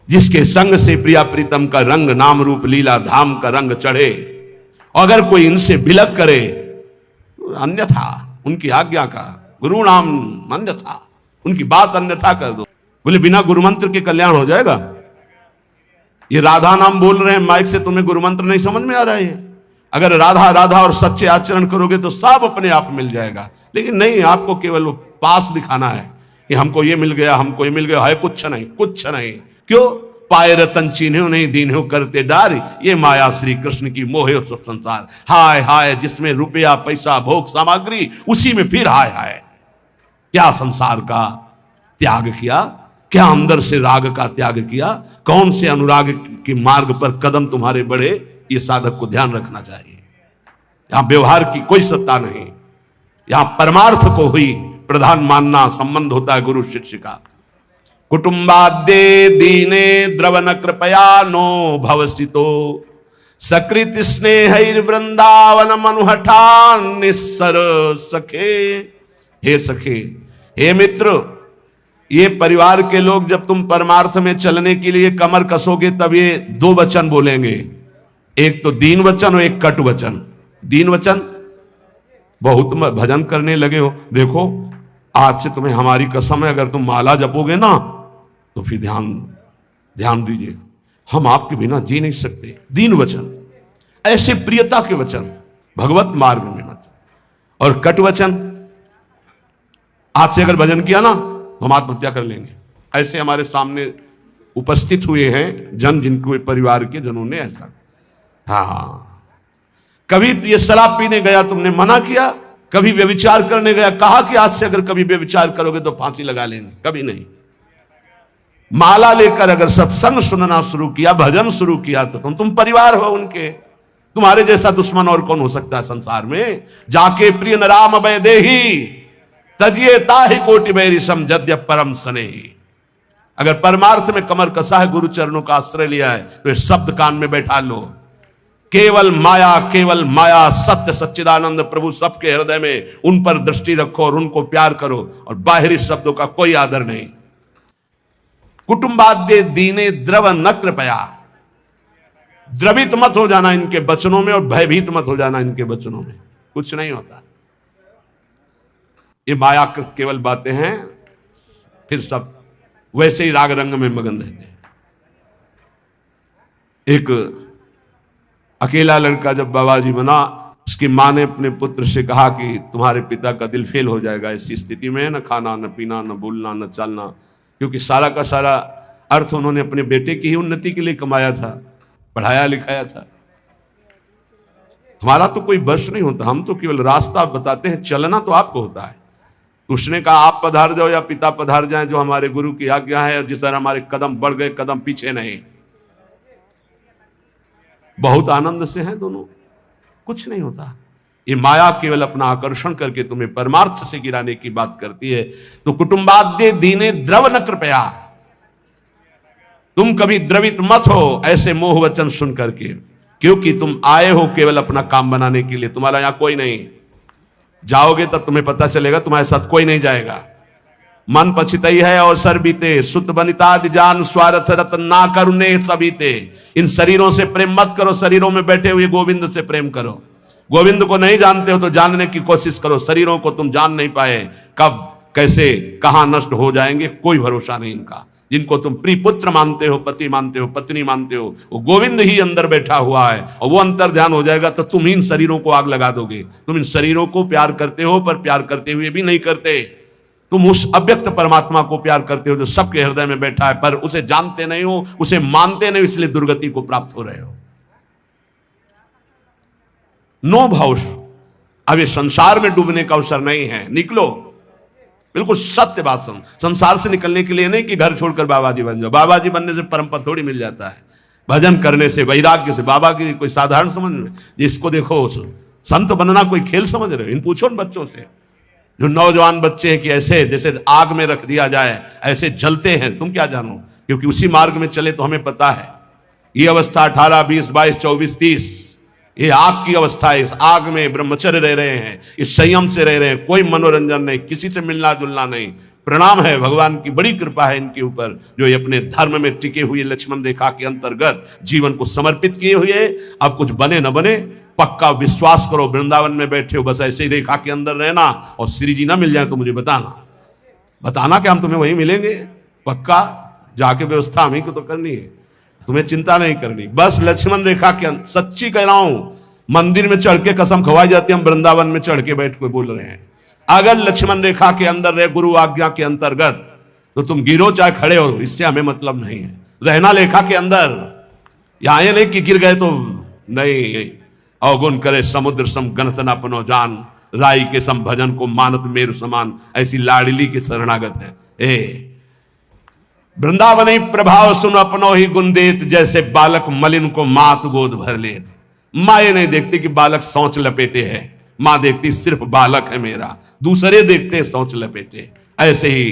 जिसके संग से प्रिया प्रीतम का रंग नाम रूप लीला धाम का रंग चढ़े। अगर कोई इनसे बिलक करे अन्यथा, उनकी आज्ञा का गुरु नाम अन्यथा, उनकी बात अन्यथा कर दो। बोले बिना गुरु मंत्र के कल्याण हो जाएगा? ये राधा नाम बोल रहे हैं माइक से, तुम्हें गुरु मंत्र नहीं समझ में आ रहा है? अगर राधा राधा और सच्चे आचरण करोगे तो सब अपने आप मिल जाएगा। लेकिन नहीं, आपको केवल वो पास दिखाना है कि हमको ये मिल गया, हमको ये मिल गया, है कुछ नहीं, कुछ नहीं। क्यों? पाए रतन चीन्हो नहीं दीन्हो करते डार, ये माया श्री कृष्ण की मोहे सब संसार। हाय हाय जिसमें रुपया पैसा भोग सामग्री, उसी में फिर हाय हाय। क्या संसार का त्याग किया? क्या अंदर से राग का त्याग किया? कौन से अनुराग के मार्ग पर कदम तुम्हारे बढ़े? ये साधक को ध्यान रखना चाहिए। यहां व्यवहार की कोई सत्ता नहीं, यहां परमार्थ को ही प्रधान मानना संबंध होता है गुरु शिष्य का। कुटुंबाद्ये दीने द्रवन कृपया नो भवसितो, सकृत स्नेह वृंदावन मनुहठान निस्सर सखे। हे सखे, हे मित्र, ये परिवार के लोग जब तुम परमार्थ में चलने के लिए कमर कसोगे तब ये दो वचन बोलेंगे, एक तो दीन वचन और एक कटु वचन। दीन वचन, बहुत भजन करने लगे हो, देखो आज से तुम्हें हमारी कसम है, अगर तुम माला जपोगे ना तो फिर ध्यान दीजिए, हम आपके बिना जी नहीं सकते। दीन वचन, ऐसे प्रियता के वचन भगवत मार्ग में मत। और कटु वचन, आज से अगर भजन किया ना हम आत्महत्या कर लेंगे। ऐसे हमारे सामने उपस्थित हुए हैं जन, जिनको परिवार के जनों ने ऐसा। हाँ, कभी ये शराब पीने गया तुमने मना किया, कभी व्यभिचार करने गया कहा कि आज से अगर कभी व्यभिचार करोगे तो फांसी लगा लेंगे, कभी नहीं। माला लेकर अगर सत्संग सुनना शुरू किया, भजन शुरू किया तो तुम परिवार हो उनके। तुम्हारे जैसा दुश्मन और कौन हो सकता है संसार में? जाके प्रिय न राम अभय देही, तजिए ताहि कोटि बैरी सम जद्य परम स्नेही। अगर परमार्थ में कमर कसा है, गुरु चरणों का आश्रय लिया है, तो ये शब्द कान में बैठा लो। केवल माया सत्य सच्चिदानंद प्रभु सबके हृदय में, उन पर दृष्टि रखो और उनको प्यार करो, और बाहरी शब्दों का कोई आदर नहीं। कुटुंबाद्ये दीने द्रव न कृपया, द्रवित मत हो जाना इनके वचनों में और भयभीत मत हो जाना इनके वचनों में, कुछ नहीं होता। ये मायाकृत केवल बातें हैं, फिर सब वैसे ही राग रंग में मगन रहते हैं। एक अकेला लड़का जब बाबा जी बना, उसकी मां ने अपने पुत्र से कहा कि तुम्हारे पिता का दिल फेल हो जाएगा ऐसी स्थिति में, न खाना न पीना न बोलना न चलना, क्योंकि सारा का सारा अर्थ उन्होंने अपने बेटे की ही उन्नति के लिए कमाया था, पढ़ाया लिखाया था। हमारा तो कोई बस नहीं होता, हम तो केवल रास्ता बताते हैं, चलना तो आपको होता है। उसने कहा आप पधार जाओ या पिता पधार जाएं, जो हमारे गुरु की आज्ञा है, और जिस तरह हमारे कदम बढ़ गए, कदम पीछे नहीं। बहुत आनंद से हैं दोनों, कुछ नहीं होता। ये माया केवल अपना आकर्षण करके तुम्हें परमार्थ से गिराने की बात करती है। तो कुटुंबाद्ये दीने द्रव न कृपया, तुम कभी द्रवित मत हो ऐसे मोह वचन सुन करके, क्योंकि तुम आए हो केवल अपना काम बनाने के लिए। तुम्हारा यहां कोई नहीं, जाओगे तब तुम्हें पता चलेगा तुम्हारे साथ कोई नहीं जाएगा। मन पछितई है और सर बीते, सुत बनिता जान स्वार्थ रत ना करुणे सबीते। इन शरीरों से प्रेम मत करो, शरीरों में बैठे हुए गोविंद से प्रेम करो। गोविंद को नहीं जानते हो तो जानने की कोशिश करो। शरीरों को तुम जान नहीं पाए, कब कैसे कहां नष्ट हो जाएंगे कोई भरोसा नहीं इनका। जिनको तुम प्रिय पुत्र मानते हो, पति मानते हो, पत्नी मानते हो, वो गोविंद ही अंदर बैठा हुआ है, और वो अंतर ध्यान हो जाएगा तो तुम इन शरीरों को आग लगा दोगे। तुम इन शरीरों को प्यार करते हो, पर प्यार करते हुए भी नहीं करते। तुम उस अव्यक्त परमात्मा को प्यार करते हो जो सबके हृदय में बैठा है, पर उसे जानते नहीं हो, उसे मानते नहीं, इसलिए दुर्गति को प्राप्त हो रहे हो। नो भाव, अब ये संसार में डूबने का अवसर नहीं है, निकलो। बिल्कुल सत्य बात सुन, संसार से निकलने के लिए नहीं कि घर छोड़कर बाबा जी बन जाओ। बाबा जी बनने से परम पद थोड़ी मिल जाता है, भजन करने से, वैराग्य से। बाबा की कोई साधारण समझ में, जिसको देखो संत बनना कोई खेल समझ रहे हो? इन पूछो न बच्चों से, जो नौजवान बच्चे हैं कि ऐसे जैसे आग में रख दिया जाए ऐसे जलते हैं। तुम क्या जानो, क्योंकि उसी मार्ग में चले तो हमें पता है। ये अवस्था 18, 20, 22, 24, 30 ये आग की अवस्था है। इस आग में ब्रह्मचर्य रह रहे हैं, इस संयम से रह रहे हैं, कोई मनोरंजन नहीं, किसी से मिलना जुलना नहीं, प्रणाम है, भगवान की बड़ी कृपा है इनके ऊपर, जो ये अपने धर्म में टिके हुए लक्ष्मण रेखा के अंतर्गत जीवन को समर्पित किए हुए। अब कुछ बने न बने, पक्का विश्वास करो, वृंदावन में बैठे हो बस ऐसे ही रेखा के अंदर रहना, और श्री जी ना मिल जाए तो मुझे बताना कि हम तुम्हें वहीं मिलेंगे। पक्का जाके व्यवस्था हमें को तो करनी है, तुम्हें चिंता नहीं करनी। बस लक्ष्मण रेखा के अंदर, सच्ची कह रहा हूं, मंदिर में चढ़ के कसम खवाई जाती है, हम वृंदावन में चढ़ के बैठ के बोल रहे हैं। अगर लक्ष्मण रेखा के अंदर रहे, गुरु आज्ञा के अंतर्गत, तो तुम गिरो चाहे खड़े हो, इससे हमें मतलब नहीं है। रहना लेखा के अंदर, यहां ये नहीं कि गिर गए तो नहीं। अवगुण करे समुद्र सम गणत न अपनो जान, राई के सम भजन को मानत मेरु समान, ऐसी लाडली के शरणागत है। वृंदावनी प्रभाव सुन अपनो ही गुण देत, जैसे बालक मलिन को मात गोद भर लेत। माँ ये नहीं देखती कि बालक सोच लपेटे है, माँ देखती सिर्फ बालक है मेरा, दूसरे देखते सोच लपेटे। ऐसे ही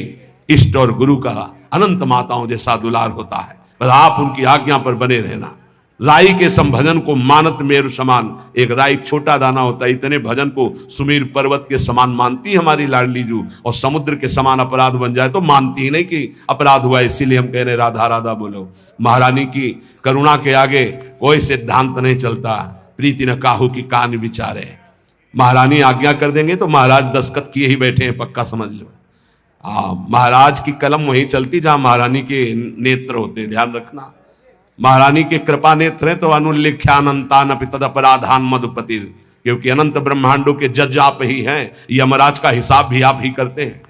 इष्ट और गुरु का अनंत माताओं जैसा दुलार होता है, बस आप उनकी आज्ञा पर बने रहना। राई के सम भजन को मानत मेरु समान, एक राई छोटा दाना होता है, इतने भजन को सुमेर पर्वत के समान मानती हमारी लाडली जू, और समुद्र के समान अपराध बन जाए तो मानती ही नहीं कि अपराध हुआ। इसीलिए हम कह रहे राधा राधा बोलो। महारानी की करुणा के आगे कोई सिद्धांत नहीं चलता। प्रीति न काहू की कान विचारे, महारानी आज्ञा कर देंगे तो महाराज दस्तखत किए ही बैठे हैं, पक्का समझ लो। महाराज की कलम वहीं चलती जहां महारानी के नेत्र होते, ध्यान रखना। महारानी के कृपा नेत्र है तो अनुल्लिख्यानंतान तद अपराधान मधुपति, क्योंकि अनंत ब्रह्मांडों के जज आप ही हैं, यमराज का हिसाब भी आप ही करते हैं,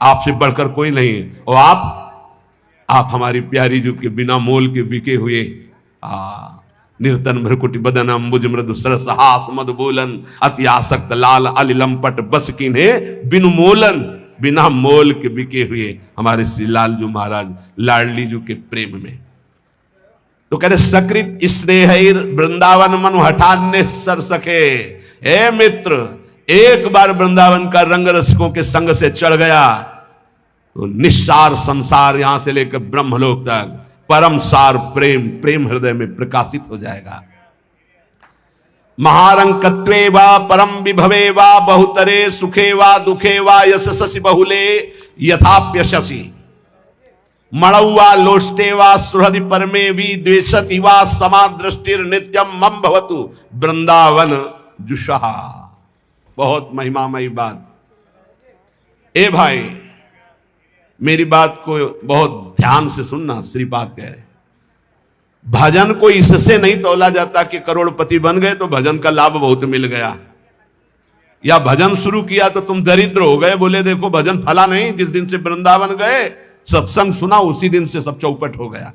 आपसे बढ़कर कोई नहीं। और आप हमारी प्यारी जो के बिना मोल के बिके हुए निर्तन भ्रकुटी बदन अम्बुज मृदु सरस हास मधु बोलन, अति आसक्त लाल अलिलंपट बस किन्हे बिनु मोलन, बिना मोल के बिके हुए हमारे श्री लाल जो महाराज लाडली जो के प्रेम में। तो कह रहे सकृत स्नेह वृंदावन मनु हठान्य सर सके। हे मित्र, एक बार वृंदावन का रंग रसिकों के संग से चढ़ गया तो निस्सार संसार, यहां से लेकर ब्रह्मलोक तक परम सार प्रेम प्रेम हृदय में प्रकाशित हो जाएगा। महारंकत्वे वा परम विभवे वा बहुतरे सुखे वा दुखे वा यशसि बहुले यथाप्यशसि, मणौवा लोष्टे वा सुहृदि परमे वि द्वेषति वा समादृष्टिर नित्यम मम भवतु वृंदावन जुषहा। बहुत महिमामयी बात। ए भाई, मेरी बात को बहुत ध्यान से सुनना। श्रीपाद कह रहे भजन को इससे नहीं तोला जाता कि करोड़पति बन गए तो भजन का लाभ बहुत मिल गया, या भजन शुरू किया तो तुम दरिद्र हो गए। बोले देखो भजन फला नहीं, जिस दिन से वृंदावन गए सत्संग सुना उसी दिन से सब चौपट हो गया।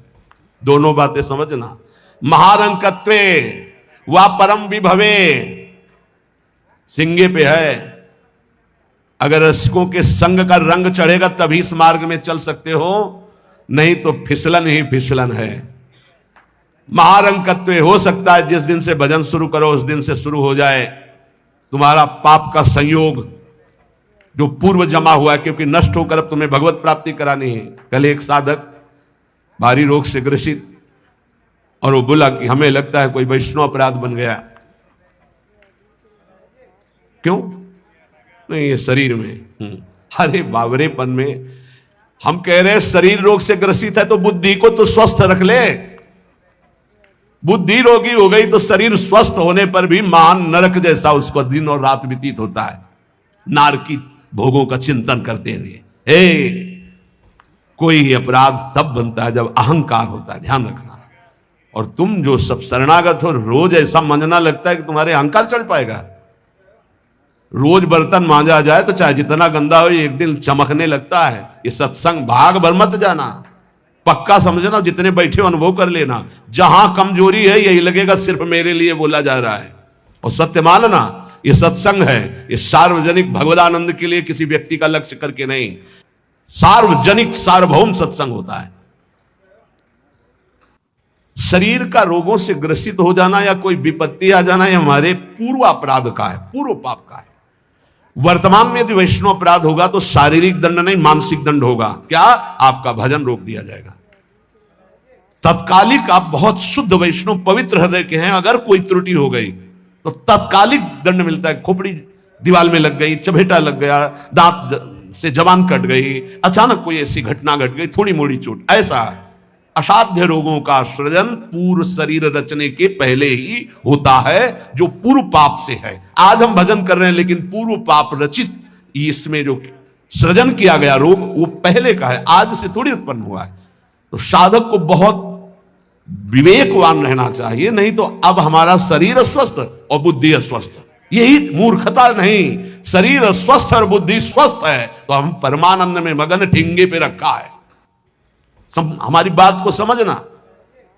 दोनों बातें समझना। महारंकत्वे वा परम विभवे, सिंगे पे है। अगर रसिकों के संग का रंग चढ़ेगा तभी इस मार्ग में चल सकते हो, नहीं तो फिसलन ही फिसलन है। महारंकत्व हो सकता है जिस दिन से भजन शुरू करो उस दिन से शुरू हो जाए तुम्हारा पाप का संयोग जो पूर्व जमा हुआ है, क्योंकि नष्ट होकर अब तुम्हें भगवत प्राप्ति करानी है। कल एक साधक भारी रोग से ग्रसित, और वो बोला कि हमें लगता है कोई वैष्णव अपराध बन गया। क्यों? नहीं, ये शरीर में। अरे बावरेपन में हम कह रहे हैं शरीर रोग से ग्रसित है तो बुद्धि को तो स्वस्थ रख ले। बुद्धि रोगी हो गई तो शरीर स्वस्थ होने पर भी महान नरक जैसा उसको दिन और रात व्यतीत होता है, नारकी भोगों का चिंतन करते हुए। कोई अपराध तब बनता है जब अहंकार होता है, ध्यान रखना। और तुम जो सब शरणागत हो, रोज ऐसा मंजना लगता है कि तुम्हारे अहंकार चढ़ पाएगा। रोज बर्तन मांजा जाए तो चाहे जितना गंदा हो एक दिन चमकने लगता है। ये सत्संग भाग भर मत जाना, पक्का समझना। जितने बैठे हो अनुभव कर लेना, जहां कमजोरी है यही लगेगा सिर्फ मेरे लिए बोला जा रहा है। और सत्य मानना, ये सत्संग है, ये सार्वजनिक भगवदानंद के लिए किसी व्यक्ति का लक्ष्य करके नहीं, सार्वजनिक सार्वभौम सत्संग होता है। शरीर का रोगों से ग्रसित हो जाना या कोई विपत्ति आ जाना, ये हमारे पूर्व अपराध का है, पूर्व पाप का है। वर्तमान में यदि वैष्णव अपराध होगा तो शारीरिक दंड नहीं, मानसिक दंड होगा। क्या? आपका भजन रोक दिया जाएगा। तत्कालिक आप बहुत शुद्ध वैष्णव पवित्र हृदय के हैं, अगर कोई त्रुटि हो गई तो तत्कालिक दंड मिलता है। खोपड़ी दीवार में लग गई, चपेटा लग गया, दांत से जबान कट गई, अचानक कोई ऐसी घटना घट गई, थोड़ी मोड़ी चोट, ऐसा असाध्य रोगों का सृजन पूर्व शरीर रचने के पहले ही होता है, जो पूर्व पाप से है। आज हम भजन कर रहे हैं, लेकिन पूर्व पाप रचित इसमें जो सृजन किया गया रोग वो पहले का है, आज से थोड़ी उत्पन्न हुआ है। तो साधक को बहुत विवेकवान रहना चाहिए, नहीं तो अब हमारा शरीर अस्वस्थ और बुद्धि अस्वस्थ, यही मूर्खता नहीं। शरीर स्वस्थ और बुद्धि स्वस्थ है तो हम परमानंद में मगन ठिंगे पे रखा है। हमारी बात को समझना,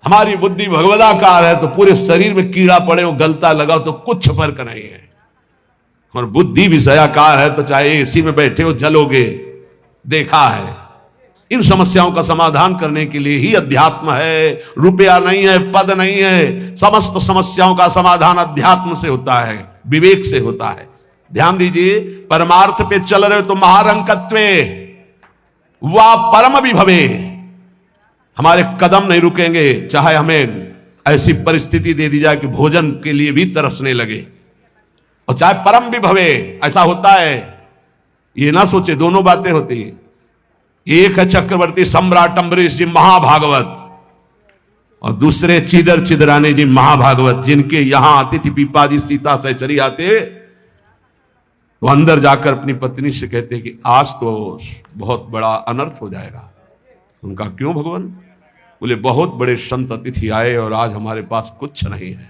हमारी बुद्धि भगवदाकार है तो पूरे शरीर में कीड़ा पड़े हो, गलता लगाओ तो कुछ फर्क नहीं है, और बुद्धि विषयाकार है तो चाहे एसी में बैठे हो जलोगे, देखा है। इन समस्याओं का समाधान करने के लिए ही अध्यात्म है, रुपया नहीं है, पद नहीं है। समस्त समस्याओं का समाधान अध्यात्म से होता है, विवेक से होता है। ध्यान दीजिए, परमार्थ पे चल रहे हो तो महारंकत्वे वा परम विभवे, हमारे कदम नहीं रुकेंगे, चाहे हमें ऐसी परिस्थिति दे दी जाए कि भोजन के लिए भी तरसने लगे, और चाहे परम विभवे। ऐसा होता है, ये ना सोचे दोनों बातें होती हैं। एक है चक्रवर्ती सम्राट अम्बरीश जी महाभागवत, और दूसरे चिदर चिदरानी जी महाभागवत, जिनके यहां अतिथि पीपा जी सीता सहचरी आते तो अंदर जाकर अपनी पत्नी से कहते कि आज तो बहुत बड़ा अनर्थ हो जाएगा। उनका क्यों भगवान? बोले बहुत बड़े संत अतिथि आए और आज हमारे पास कुछ नहीं है।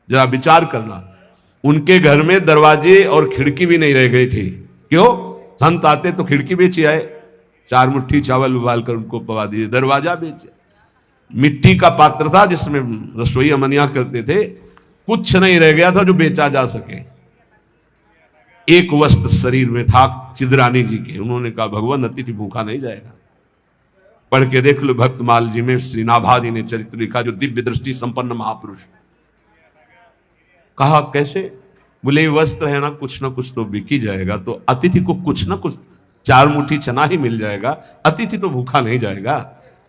जरा विचार करना, उनके घर में दरवाजे और खिड़की भी नहीं रह गई थी। क्यों? संत आते तो खिड़की बेची आए, 4 मुट्ठी चावल उबाल कर उनको पवा दिए, दरवाजा बेचे। मिट्टी का पात्र था जिसमें रसोई अमनिया करते थे, कुछ नहीं रह गया था जो बेचा जा सके। एक वस्त्र शरीर में था चिदरानी जी के। उन्होंने कहा भगवान अतिथि भूखा नहीं जाएगा। पढ़ के देख लो भक्तमाल जी में श्री नाभादी ने चरित्र लिखा, जो दिव्य दृष्टि संपन्न महापुरुष। कहा कैसे? बोले वस्त्र है ना कुछ तो बिक ही जाएगा, तो अतिथि को कुछ ना कुछ 4 मुट्ठी चना ही मिल जाएगा, अतिथि तो भूखा नहीं जाएगा,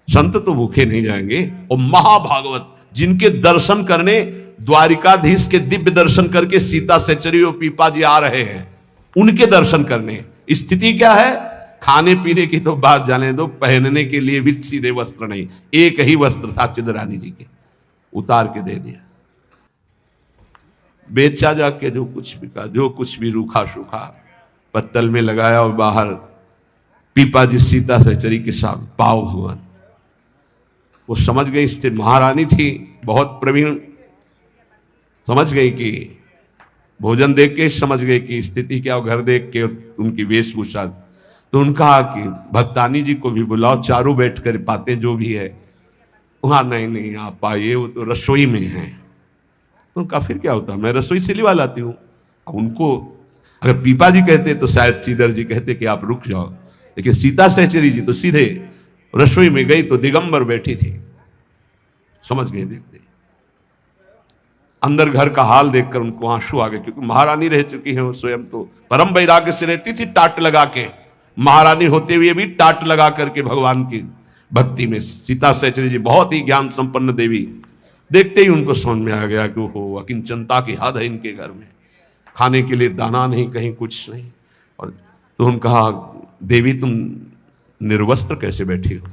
संत तो भूखे नहीं जाएंगे। और महाभागवत जिनके दर्शन करने द्वारिकाधीश के दिव्य दर्शन करके सीता सहचरी और पीपा जी आ रहे हैं, उनके दर्शन करने। स्थिति क्या है? खाने पीने की तो बात जाने दो, पहनने के लिए भी सीधे वस्त्र नहीं, एक ही वस्त्र था चिदरानी जी के, उतार के दे दिया। बेचा जाके जो कुछ भी का, जो कुछ भी रूखा सूखा पत्तल में लगाया और बाहर पीपा जी सीता सहचरी के साथ पाओ भगवान। वो समझ गई, स्थिति महारानी थी, बहुत प्रवीण, समझ गई कि भोजन देख के समझ गई कि स्थिति क्या, घर देख के उनकी वेशभूषा। तो उनका कि भक्तानी जी को भी बुलाओ, चारों बैठ कर पाते जो भी है। वहां नहीं आप पाइए, वो तो रसोई में है। तो उनका फिर क्या होता, मैं रसोई से लिवा लाती हूँ। उनको अगर पीपा जी कहते तो शायद चिदर जी कहते कि आप रुक जाओ, लेकिन सीता सहचरी जी तो सीधे रसोई में गई तो दिगंबर बैठी थी। समझ गए, देखते अंदर घर का हाल देखकर उनको आंसू आ गए, क्योंकि महारानी रह चुकी है वो स्वयं तो परम वैराग्य से रहती थी, टाट लगा के। महारानी होते हुए भी टाट लगा करके भगवान की भक्ति में। सीता सहचरी जी बहुत ही ज्ञान संपन्न देवी, देखते ही उनको समझ में आ गया कि वो अकिंचनता की हद है इनके घर में, खाने के लिए दाना नहीं, कहीं कुछ नहीं। और तो उन्होंने कहा देवी तुम निर्वस्त्र कैसे बैठी हो?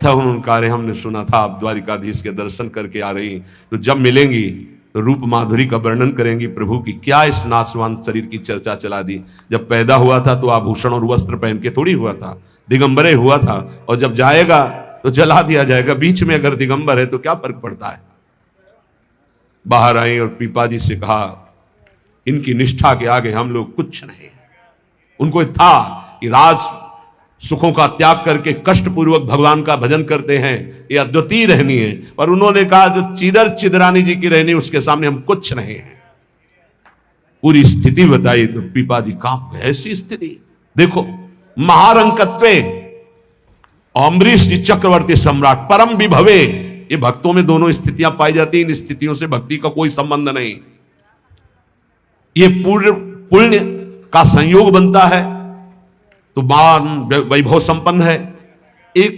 तब उन्होंने कहा हमने सुना था आप द्वारिकाधीश के दर्शन करके आ रही, तो जब मिलेंगी तो रूप माधुरी का वर्णन करेंगी प्रभु की। क्या इस नासवान शरीर की चर्चा चला दी? जब पैदा हुआ था तो आभूषण और वस्त्र पहन के थोड़ी हुआ था, दिगंबरे हुआ था, और जब जाएगा तो जला दिया जाएगा। बीच में अगर दिगंबर है तो क्या फर्क पड़ता है? बाहर आई और पीपा जी से कहा इनकी निष्ठा के आगे हम लोग कुछ नहीं। उनको था कि राज सुखों का त्याग करके कष्ट पूर्वक भगवान का भजन करते हैं, ये अद्वितीय रहनी है। पर उन्होंने कहा जो चिदर चिदरानी जी की रहनी, उसके सामने हम कुछ नहीं है। पूरी स्थिति बताई तो पीपा जी कांप गए। ऐसी स्थिति देखो, महारंकत्वे अम्बरीश जी चक्रवर्ती सम्राट परम विभवे, ये भक्तों में दोनों स्थितियां पाई जाती हैं। इन स्थितियों से भक्ति का कोई संबंध नहीं, ये पूर्ण पुण्य का संयोग बनता है तो मान वैभव संपन्न है। एक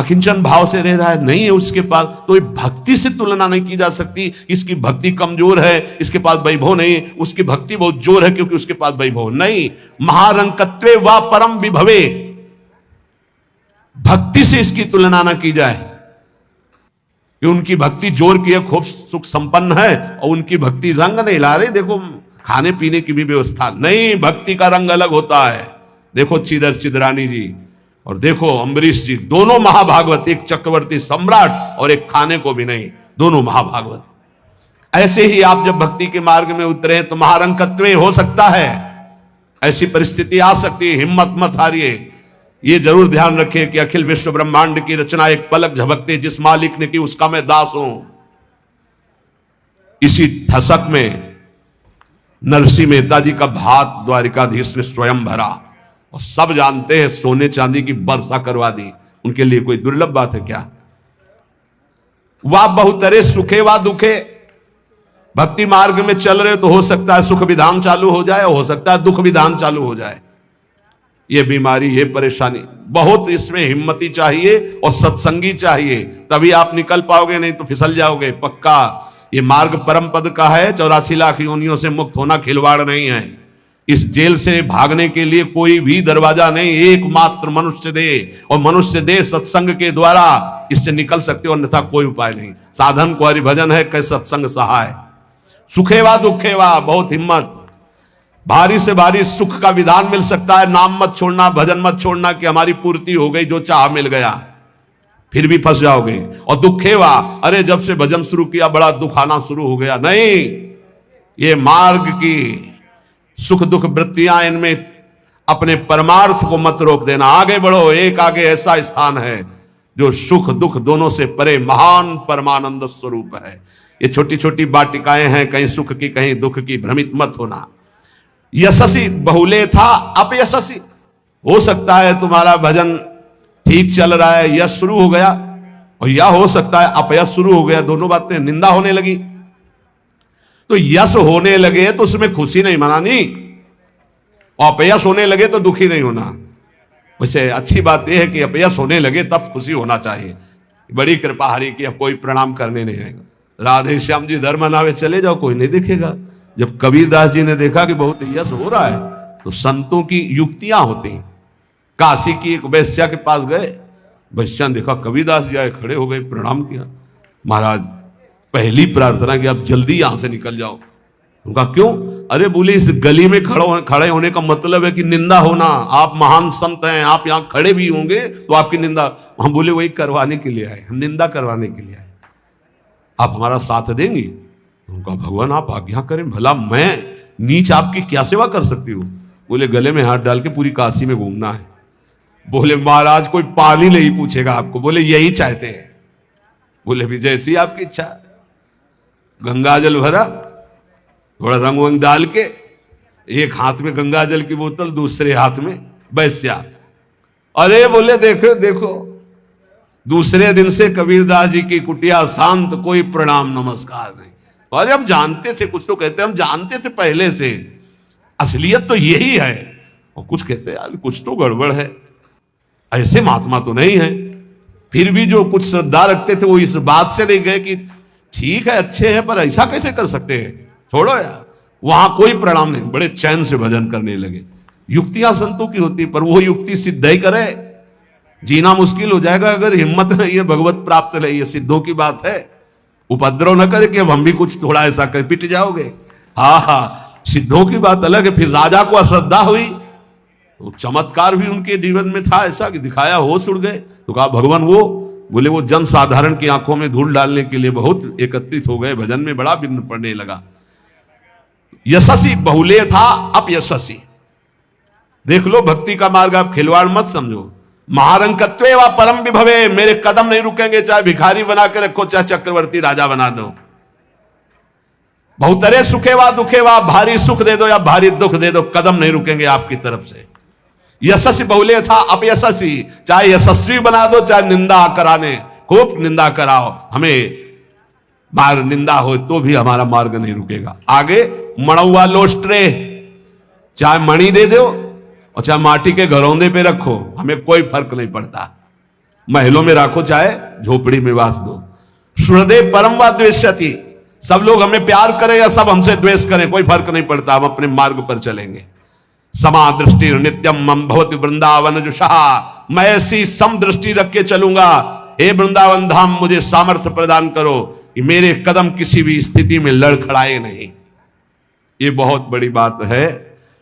अकिंचन भाव से रह रहा है, नहीं है उसके पास, तो ये भक्ति से तुलना नहीं की जा सकती। इसकी भक्ति कमजोर है, इसके पास वैभव नहीं, उसकी भक्ति बहुत जोर है क्योंकि उसके पास वैभव नहीं। महारंकत्वे व परम विभवे, भक्ति से इसकी तुलना ना की जाए कि उनकी भक्ति जोर की है, खूब सुख संपन्न है, और उनकी भक्ति रंग नहीं ला रही, देखो खाने पीने की भी व्यवस्था नहीं, भक्ति का रंग अलग होता है। देखो चिदर चिदरानी जी और देखो अम्बरीश जी, दोनों महाभागवत, एक चक्रवर्ती सम्राट और एक खाने को भी नहीं, दोनों महाभागवत। ऐसे ही आप जब भक्ति के मार्ग में उतरे तो महारंकत्व हो सकता है, ऐसी परिस्थिति आ सकती है, हिम्मत मत हारिए। ये जरूर ध्यान रखें कि अखिल विश्व ब्रह्मांड की रचना एक पलक झपकते जिस मालिक ने की उसका मैं दास हूं। इसी ठसक में नरसिंह मेहता जी का भात द्वारिकाधीश ने स्वयं भरा, और सब जानते हैं सोने चांदी की वर्षा करवा दी। उनके लिए कोई दुर्लभ बात है क्या? वाह बहुतरे सुखे वा दुखे, भक्ति मार्ग में चल रहे तो हो सकता है सुख विधान चालू हो जाए, हो सकता है दुख विधान चालू हो जाए। ये बीमारी, ये परेशानी, बहुत इसमें हिम्मती चाहिए और सत्संगी चाहिए, तभी आप निकल पाओगे, नहीं तो फिसल जाओगे पक्का। ये मार्ग परम पद का है, 84 लाख योनियों से मुक्त होना खिलवाड़ नहीं है। इस जेल से भागने के लिए कोई भी दरवाजा नहीं, एकमात्र मनुष्य दे, और मनुष्य दे सत्संग के द्वारा इससे निकल सकते हो, अन्यथा कोई उपाय नहीं। साधन को हरिभजन है, कै सत्संग सहाय। सुखेवा दुखेवा, बहुत हिम्मत। भारी से भारी सुख का विधान मिल सकता है, नाम मत छोड़ना, भजन मत छोड़ना कि हमारी पूर्ति हो गई, जो चाह मिल गया, फिर भी फंस जाओगे। और दुखेवा, अरे जब से भजन शुरू किया बड़ा दुख आना शुरू हो गया, नहीं, ये मार्ग की सुख दुख वृत्तियां, इनमें अपने परमार्थ को मत रोक देना, आगे बढ़ो। एक आगे ऐसा स्थान है जो सुख दुख दोनों से परे महान परमानंद स्वरूप है। ये छोटी छोटी वाटिकाएं हैं, कहीं सुख की कहीं दुख की, भ्रमित मत होना। यशस्वी बहुले था अपयशस्वी, हो सकता है तुम्हारा भजन ठीक चल रहा है, यश शुरू हो गया, और यह हो सकता है अपयश शुरू हो गया, दोनों बातें, निंदा होने लगी। तो यश होने लगे तो उसमें खुशी नहीं मनानी, और अपयश होने लगे तो दुखी नहीं होना। वैसे अच्छी बात यह है कि अपयश होने लगे तब खुशी होना चाहिए। बड़ी कृपा हरि की, अब कोई प्रणाम करने नहीं आएगा। राधे श्याम जी धर्म नावे चले जाओ, कोई नहीं देखेगा। जब कबीरदास जी ने देखा कि बहुत यश हो रहा है, तो संतों की युक्तियां होती हैं। काशी की एक वैश्या के पास गए, वैश्या ने देखा कबीरदास जी आए, खड़े हो गए, प्रणाम किया। महाराज पहली प्रार्थना कि आप जल्दी यहां से निकल जाओ। उनका क्यों? अरे बोले इस गली में खड़े होने का मतलब है कि निंदा होना, आप महान संत हैं, आप यहां खड़े भी होंगे तो आपकी निंदा। हम बोले वही करवाने के लिए आए, हम निंदा करवाने के लिए आए, आप हमारा साथ देंगी? उनका भगवान आप आज्ञा करें, भला मैं नीच आपकी क्या सेवा कर सकती हूँ? बोले गले में हाथ डाल के पूरी काशी में घूमना है। बोले महाराज कोई पानी नहीं पूछेगा आपको। बोले यही चाहते हैं। बोले भी जैसी आपकी इच्छा। गंगा जल भरा, थोड़ा रंग वंग डाल के, एक हाथ में गंगा जल की बोतल, दूसरे हाथ में वैश्या। अरे बोले देखो देखो, दूसरे दिन से कबीरदास जी की कुटिया शांत, कोई प्रणाम नमस्कार नहीं। अरे हम जानते थे, कुछ तो कहते हम जानते थे पहले से, असलियत तो यही है। और कुछ कहते यार कुछ तो गड़बड़ है, ऐसे महात्मा तो नहीं है। फिर भी जो कुछ श्रद्धा रखते थे वो इस बात से नहीं गए कि ठीक है अच्छे हैं पर ऐसा कैसे कर सकते हैं, छोड़ो यार। वहां कोई प्रणाम नहीं, बड़े चैन से भजन करने लगे। युक्तियां संतों की होती, पर वो युक्ति सिद्ध ही करे, जीना मुश्किल हो जाएगा अगर हिम्मत नहीं है, भगवत प्राप्त नहीं है। सिद्धों की बात है, उपद्रव न करे कि अब हम भी कुछ थोड़ा ऐसा कर पिट जाओगे। हाँ, सिद्धों की बात अलग है। फिर राजा को अश्रद्धा हुई, तो चमत्कार भी उनके जीवन में था ऐसा कि दिखाया, होश उड़ गए। तो कहा भगवान वो, बोले वो जन साधारण की आंखों में धूल डालने के लिए बहुत एकत्रित हो गए, भजन में बड़ा विघ्न पड़ने लगा। यशस्वी बहुले था अपयशस्वी। देख लो भक्ति का मार्ग, आप खिलवाड़ मत समझो। महारंकत्वे व परम विभवे, मेरे कदम नहीं रुकेंगे, चाहे भिखारी बना के रखो, चाहे चक्रवर्ती राजा बना दो। बहुतरे सुखे वा दुखे वा, भारी सुख दे दो या भारी दुख दे दो, कदम नहीं रुकेंगे आपकी तरफ से। यशस्वी बहुले था अपयशस्वी, चाहे यशस्वी बना दो चाहे निंदा कराने, खूब निंदा कराओ, हमें मार निंदा हो तो भी हमारा मार्ग नहीं रुकेगा। आगे मणुआ लोस्ट्रे, चाहे मणि दे दो और चाहे माटी के घरौंदे पे रखो, हमें कोई फर्क नहीं पड़ता। महलों में राखो चाहे झोपड़ी में वास दो। सुहृदे परम व द्वेष्यति, सब लोग हमें प्यार करें या सब हमसे द्वेष करें, कोई फर्क नहीं पड़ता, हम अपने मार्ग पर चलेंगे। समा दृष्टि नित्यम मम भवति वृंदावन जुषा, मैं ऐसी सम दृष्टि रख के चलूंगा, हे वृंदावन धाम मुझे सामर्थ्य प्रदान करो कि मेरे कदम किसी भी स्थिति में लड़खड़ाए नहीं। ये बहुत बड़ी बात है,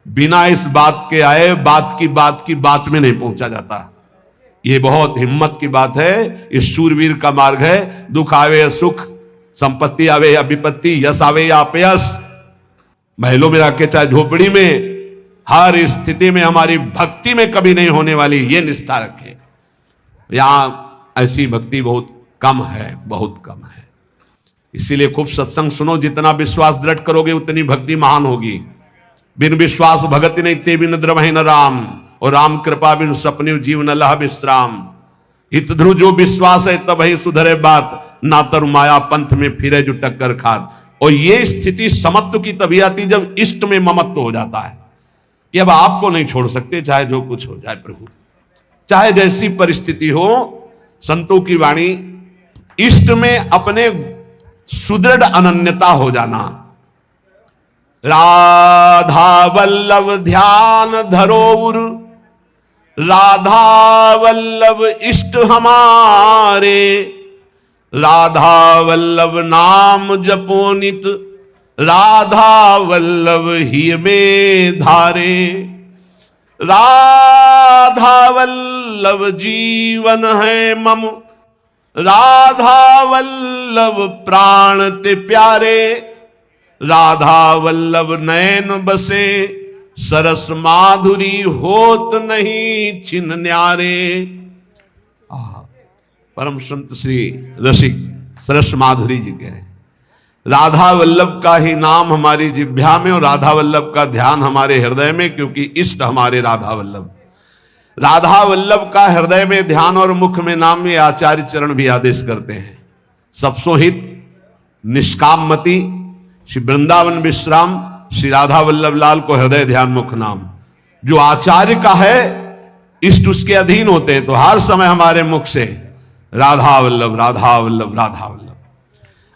बिना इस बात के आए बात की बात में नहीं पहुंचा जाता। ये बहुत हिम्मत की बात है, ये शूरवीर का मार्ग है। दुख आवे या सुख, संपत्ति आवे या विपत्ति, यश आवे या अपयश, महलों में रखे चाहे झोपड़ी में, हर स्थिति में हमारी भक्ति में कभी नहीं होने वाली ये निष्ठा रखे। यहां ऐसी भक्ति बहुत कम है, बहुत कम है। इसीलिए खूब सत्संग सुनो, जितना विश्वास दृढ़ करोगे उतनी भक्ति महान होगी। बिन विश्वास भगति नहीं ते बिन द्रवहि न राम, और राम कृपा बिन सपने जीवन लह विश्राम। हित ध्रुव जो विश्वास है तब ही सुधरे बात, ना तरु माया पंथ में फिरे जो टक्कर खात। और ये स्थिति समत्व की तभी आती जब इष्ट में ममत्व हो जाता है कि अब आपको नहीं छोड़ सकते, चाहे जो कुछ हो जाए प्रभु, चाहे जैसी परिस्थिति हो। संतों की वाणी, इष्ट में अपने सुदृढ़ अनन्यता हो जाना। राधा वल्लभ ध्यान धरोउर, राधा वल्लभ इष्ट हमारे, राधा वल्लभ नाम जपोनित, राधा वल्लभ ही में धारे। राधा वल्लभ जीवन है मम, राधा वल्लभ प्राण ते प्यारे, राधा वल्लभ नयन बसे, सरस माधुरी होत नहीं छिन न्यारे। परम संत श्री रसिक सरस माधुरी जी कह रहे, राधा वल्लभ का ही नाम हमारी जिह्वा में और राधा वल्लभ का ध्यान हमारे हृदय में, क्योंकि इष्ट हमारे राधा वल्लभ। राधा वल्लभ का हृदय में ध्यान और मुख में नाम, ये आचार्य चरण भी आदेश करते हैं। सबसो हित निष्काम मति, श्री वृंदावन विश्राम, श्री राधा वल्लभ लाल को हृदय ध्यान मुख नाम। जो आचार्य का है, इष्ट उसके अधीन होते हैं, तो हर समय हमारे मुख से राधा वल्लभ राधा वल्लभ राधा वल्लभ।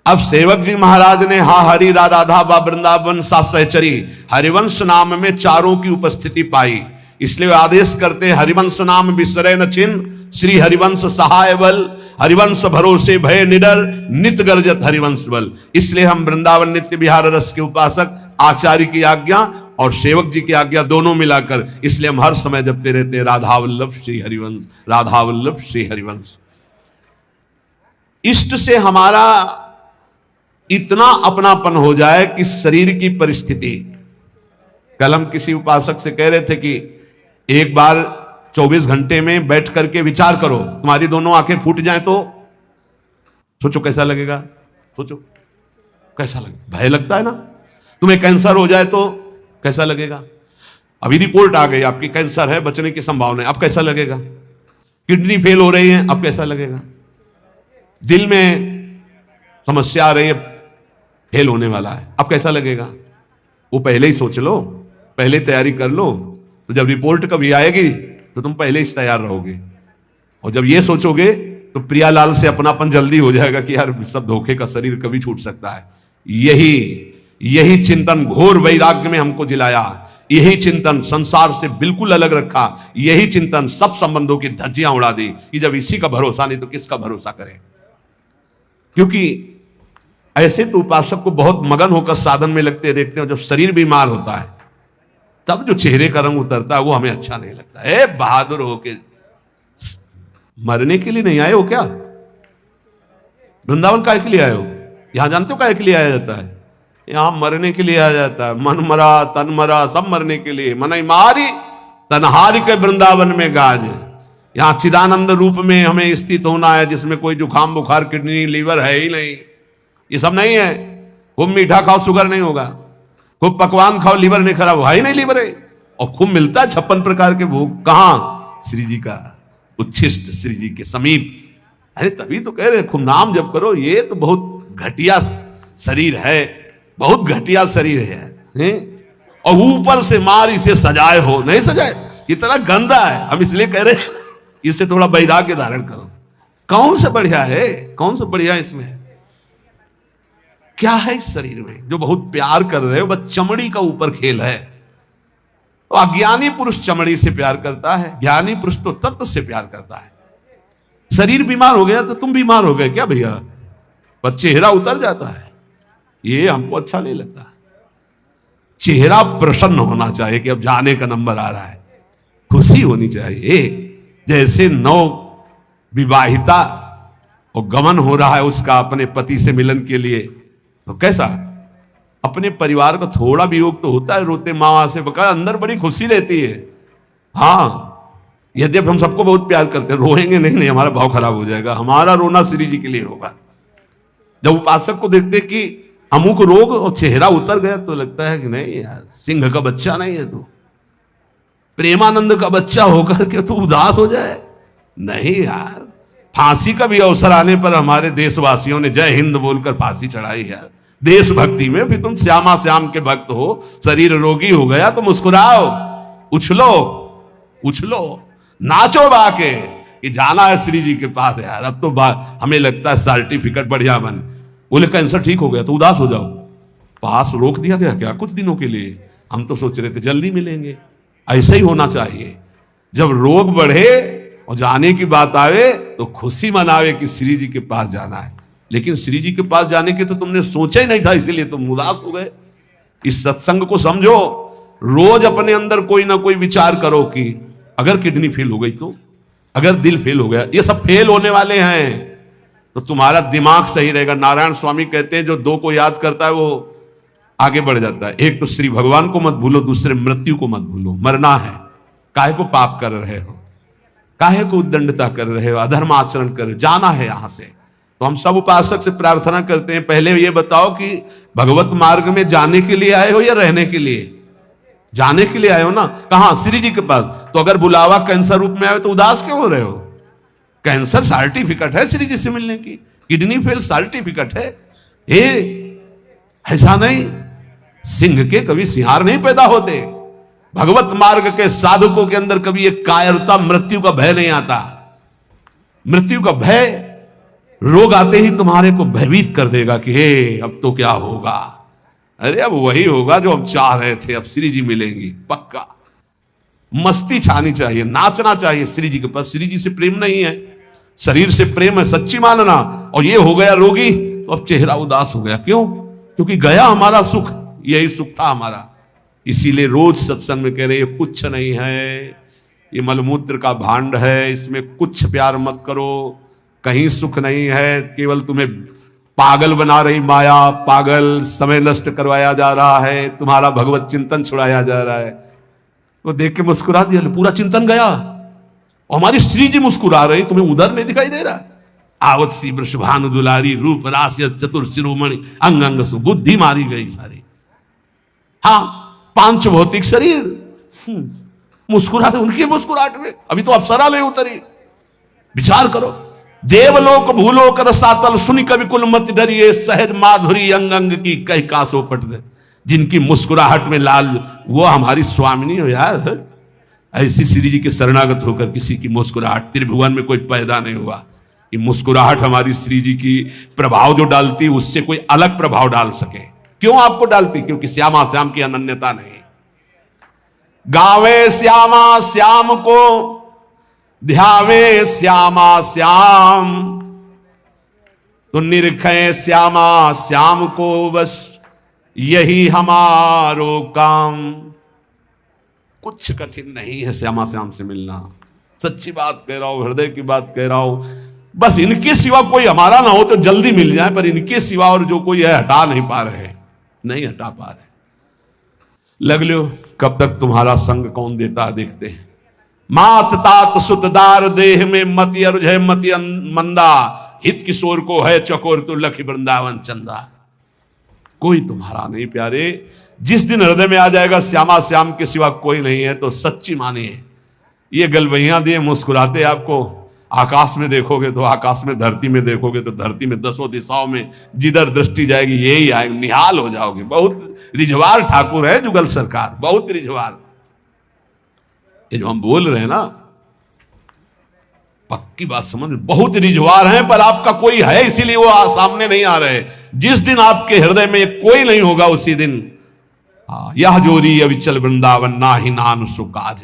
अब सेवक जी महाराज ने हा हरि राधा बा वृंदावन सा सहचरी, हरिवंश नाम में चारों की उपस्थिति पाई। इसलिए वे आदेश करते हैं, हरिवंश नाम विसरे न छिन, श्री हरिवंश सहाय बल, हरिवंश भरोसे भय निडर, नित गर्जत हरिवंश बल। इसलिए हम वृंदावन नित्य विहार रस के उपासक, आचार्य की आज्ञा और सेवक जी की आज्ञा दोनों मिलाकर, इसलिए हम हर समय जपते रहते हैं राधा वल्लभ श्री हरिवंश, राधा वल्लभ श्री हरिवंश। इष्ट से हमारा इतना अपनापन हो जाए कि शरीर की परिस्थिति, कल हम किसी उपासक से कह रहे थे कि एक बार 24 घंटे में बैठ करके विचार करो, तुम्हारी दोनों आंखें फूट जाएं तो सोचो कैसा लगेगा। सोचो कैसा लगेगा, भय लगता है ना। तुम्हें कैंसर हो जाए तो कैसा लगेगा। अभी रिपोर्ट आ गई आपकी कैंसर है, बचने की संभावना है, अब कैसा लगेगा। किडनी फेल हो रही है, अब कैसा लगेगा। दिल में समस्या आ रही है, फेल होने वाला है, अब कैसा लगेगा। वो पहले ही सोच लो, पहले तैयारी कर लो, तो जब रिपोर्ट कभी आएगी तो तुम पहले ही तैयार रहोगे। और जब ये सोचोगे तो प्रियालाल से अपनापन जल्दी हो जाएगा कि यार सब धोखे का शरीर कभी छूट सकता है। यही चिंतन घोर वैराग्य में हमको जिलाया, यही चिंतन संसार से बिल्कुल अलग रखा, यही चिंतन सब संबंधों की धज्जियां उड़ा दी कि जब इसी का भरोसा नहीं तो किसका भरोसा करें। क्योंकि ऐसे तो उपासक को बहुत मगन होकर साधन में लगते देखते हैं, जब शरीर बीमार होता है तब जो चेहरे का रंग उतरता है वो हमें अच्छा नहीं लगता है। बहादुर होके मरने के लिए नहीं आए हो क्या। वृंदावन काहे के लिए आए हो। यहां जानते हो काहे के लिए आया जाता है। यहां मरने के लिए आया जाता है। मन मरा तन मरा सब मरने के लिए। मन मारी तनहारी के वृंदावन में गाज। यहां चिदानंद रूप में हमें स्थित होना है, जिसमें कोई जुकाम बुखार किडनी लीवर है ही नहीं। ये सब नहीं है। खूब मीठा खाओ शुगर नहीं होगा, खूब पकवान खाओ लीवर नहीं खराब हुआ ही नहीं लीवर है। और खूब मिलता है 56 प्रकार के भोग, कहां श्री जी का उच्छिष्ट, श्री जी के समीप। अरे तभी तो कह रहे खूब नाम जप करो। ये तो बहुत घटिया शरीर है, बहुत घटिया शरीर है। और ऊपर से मार इसे सजाए हो, नहीं सजाए, इतना गंदा है। हम इसलिए कह रहे इसे थोड़ा वैराग्य धारण करो। कौन सा बढ़िया है, कौन सा बढ़िया इसमें है? क्या है इस शरीर में जो बहुत प्यार कर रहे हो? बस चमड़ी का ऊपर खेल है। तो अज्ञानी पुरुष चमड़ी से प्यार करता है, ज्ञानी पुरुष तो तत्व से प्यार करता है। शरीर बीमार हो गया तो तुम बीमार हो गए क्या भैया? पर चेहरा उतर जाता है, ये हमको अच्छा नहीं लगता। चेहरा प्रसन्न होना चाहिए कि अब जाने का नंबर आ रहा है, खुशी होनी चाहिए। जैसे नौ विवाहिता और गमन हो रहा है उसका अपने पति से मिलन के लिए, तो कैसा अपने परिवार का थोड़ा वियोग तो होता है, रोते माँ से बका, अंदर बड़ी खुशी रहती है। हाँ, यद्यप हम सबको बहुत प्यार करते हैं, रोएंगे नहीं, हमारा भाव खराब हो जाएगा। हमारा रोना श्री जी के लिए होगा। जब उपासक को देखते कि अमुक रोग और चेहरा उतर गया तो लगता है कि नहीं यार, सिंह का बच्चा नहीं है तू, प्रेमानंद का बच्चा होकर के तू उदास हो जाए। नहीं यार, फांसी का भी अवसर आने पर हमारे देशवासियों ने जय हिंद बोलकर फांसी चढ़ाई यार, देशभक्ति में। फिर तुम श्यामा श्याम के भक्त हो, शरीर रोगी हो गया तो मुस्कुराओ, उछलो उछलो, नाचो बाके कि जाना है श्री जी के पास यार। अब तो हमें लगता है सर्टिफिकेट बढ़िया बन, बोले कैंसर ठीक हो गया तो उदास हो जाओ, पास रोक दिया गया क्या कुछ दिनों के लिए? हम तो सोच रहे थे जल्दी मिलेंगे। ऐसा ही होना चाहिए, जब रोग बढ़े और जाने की बात आवे तो खुशी मनावे कि श्री जी के पास जाना है। लेकिन श्री जी के पास जाने के तो तुमने सोचा ही नहीं था, इसीलिए तुम उदास हो गए। इस सत्संग को समझो, रोज अपने अंदर कोई ना कोई विचार करो कि अगर किडनी फेल हो गई तो, अगर दिल फेल हो गया, ये सब फेल होने वाले हैं तो तुम्हारा दिमाग सही रहेगा। नारायण स्वामी कहते हैं जो दो को याद करता है वो आगे बढ़ जाता है। एक तो श्री भगवान को मत भूलो, दूसरे मृत्यु को मत भूलो। मरना है, काहे को पाप कर रहे हो, काहे को उद्दंडता कर रहे हो, अधर्म आचरण कर रहे हो, जाना है यहां से। तो हम सब उपासक से प्रार्थना करते हैं, पहले ये बताओ कि भगवत मार्ग में जाने के लिए आए हो या रहने के लिए? जाने के लिए आए हो ना। कहां? श्री जी के पास। तो अगर बुलावा कैंसर रूप में आए तो उदास क्यों हो रहे हो? कैंसर सर्टिफिकेट है श्री जी से मिलने की, किडनी फेल सर्टिफिकेट है। ऐसा नहीं, सिंह के कभी सिंहार नहीं पैदा होते। भगवत मार्ग के साधकों के अंदर कभी एक कायरता, मृत्यु का भय नहीं आता। मृत्यु का भय, रोग आते ही तुम्हारे को भयभीत कर देगा कि हे अब तो क्या होगा। अरे अब वही होगा जो हम चाह रहे थे, अब श्री जी मिलेंगी पक्का। मस्ती छानी चाहिए, नाचना चाहिए श्री जी के पास। श्री जी से प्रेम नहीं है, शरीर से प्रेम है, सच्ची मानना। और ये हो गया रोगी तो अब चेहरा उदास हो गया, क्यों? क्योंकि गया हमारा सुख, यही सुख था हमारा। इसीलिए रोज सत्संग में कह रहे ये कुछ नहीं है, ये मलमूत्र का भांड है, इसमें कुछ प्यार मत करो, कहीं सुख नहीं है, केवल तुम्हें पागल बना रही माया, पागल समय नष्ट करवाया जा रहा है, तुम्हारा भगवत चिंतन छुड़ाया जा रहा है। वो देख के मुस्कुरा दिया, पूरा चिंतन गया। और हमारी श्री जी मुस्कुरा रही, तुम्हें उधर नहीं दिखाई दे रहा? आवत सी वृषभानु दुलारी, रूप राशि चतुर शिरोमणि, अंग अंग सु बुद्धि मारी गई सारी। हाँ, पांच भौतिक शरीर मुस्कुरा रहे, उनकी मुस्कुराहट में अभी तो अप्सरा ले उतरी। विचार करो, देवलोक भूलोक रसातल सुनी कवि कुल मत डरिए, सहज माधुरी अंग अंग की कह कासो पट दे। जिनकी मुस्कुराहट में लाल, वो हमारी स्वामिनी हो यार। ऐसी श्री जी के शरणागत होकर किसी की मुस्कुराहट त्रिभुवन में कोई पैदा नहीं हुआ। ये मुस्कुराहट हमारी श्री जी की प्रभाव जो डालती, उससे कोई अलग प्रभाव डाल सके। क्यों आपको डालती? क्योंकि श्यामा श्याम की अनन्यता नहीं। गावे श्यामा श्याम को, ध्यावे श्यामा श्याम, तो निरखे श्यामा श्याम को, बस यही हमारो काम। कुछ कठिन नहीं है श्यामा श्याम से मिलना, सच्ची बात कह रहा हूं, हृदय की बात कह रहा हूं। बस इनके सिवा कोई हमारा ना हो तो जल्दी मिल जाए, पर इनके सिवा और जो कोई है हटा नहीं पा रहे, नहीं हटा पा रहे। लग लो कब तक तुम्हारा संग कौन देता है, देखते हैं। मात तात सुतदार देह में मति अरुझ मति मंदा, हित किशोर को है चकोर तो लखी वृंदावन चंदा। कोई तुम्हारा नहीं प्यारे। जिस दिन हृदय में आ जाएगा श्यामा श्याम के सिवा कोई नहीं है, तो सच्ची मानिए ये गलवैयां दिए मुस्कुराते आपको आकाश में देखोगे तो आकाश में, धरती में देखोगे तो धरती में, दसों दिशाओं में जिधर दृष्टि जाएगी यही आएगी, निहाल हो जाओगे। बहुत रिझवार ठाकुर है जुगल सरकार, बहुत रिझवार। ये जो हम बोल रहे हैं ना, पक्की बात समझ, बहुत रिझवार हैं पर आपका कोई है इसीलिए वो सामने नहीं आ रहे। जिस दिन आपके हृदय में कोई नहीं होगा उसी दिन यह जोरी अविचल वृंदावन ना ही नान सुकाज।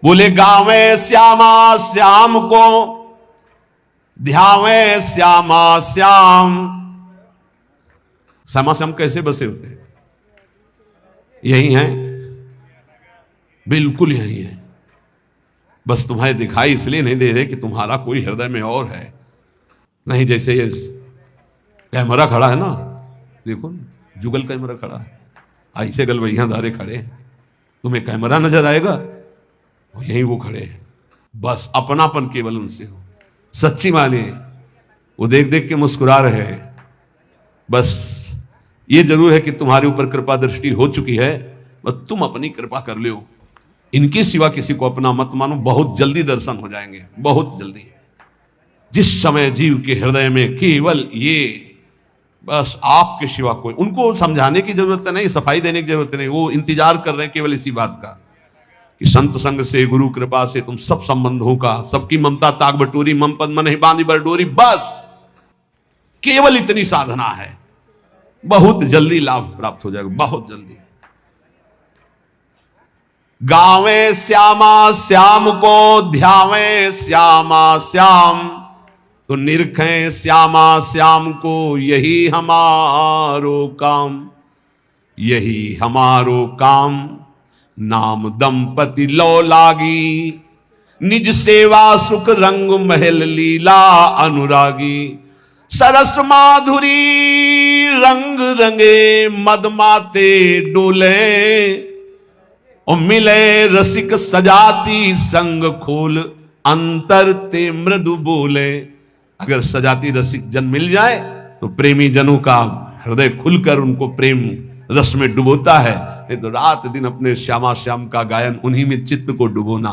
बोले गावे श्यामा श्याम को ध्यावे श्यामा श्याम। श्यामा श्याम कैसे बसे होते हैं? यही है, बिल्कुल यही है। बस तुम्हारे दिखाई इसलिए नहीं दे रहे कि तुम्हारा कोई हृदय में और है। नहीं, जैसे ये कैमरा खड़ा है ना, देखो जुगल कैमरा खड़ा है, ऐसे गलवैया धारे खड़े हैं, तुम्हें कैमरा नजर आएगा, यही वो खड़े हैं। बस अपनापन केवल उनसे हो, सच्ची माने वो देख देख के मुस्कुरा रहे हैं। बस ये जरूर है कि तुम्हारे ऊपर कृपा दृष्टि हो चुकी है, बस तुम अपनी कृपा कर लो। इनके सिवा किसी को अपना मत मानो, बहुत जल्दी दर्शन हो जाएंगे, बहुत जल्दी। जिस समय जीव के हृदय में केवल ये, बस आपके सिवा कोई, उनको समझाने की जरूरत नहीं, सफाई देने की जरूरत नहीं, वो इंतजार कर रहे हैं केवल इसी बात का कि संत संग से, गुरु कृपा से तुम सब संबंधों का, सबकी ममता ताक बटोरी, मम पद मन ही बांधी बरडोरी। बस केवल इतनी साधना है, बहुत जल्दी लाभ प्राप्त हो जाएगा, बहुत जल्दी। गावे श्यामा श्याम को ध्यावे श्यामा श्याम, तो निरखें श्यामा श्याम को यही हमारो काम, यही हमारो काम। नाम दंपति लो लागी, निज सेवा सुख रंग महल लीला अनुरागी। सरस माधुरी रंग रंगे मदमाते डोले, और मिले रसिक सजाती संग खोल अंतर ते मृदु बोले। अगर सजाती रसिक जन मिल जाए तो प्रेमी जनों का हृदय खुलकर उनको प्रेम रस में डुबोता है। नहीं तो रात दिन अपने श्यामा श्याम का गायन, उन्हीं में चित्त को डुबोना।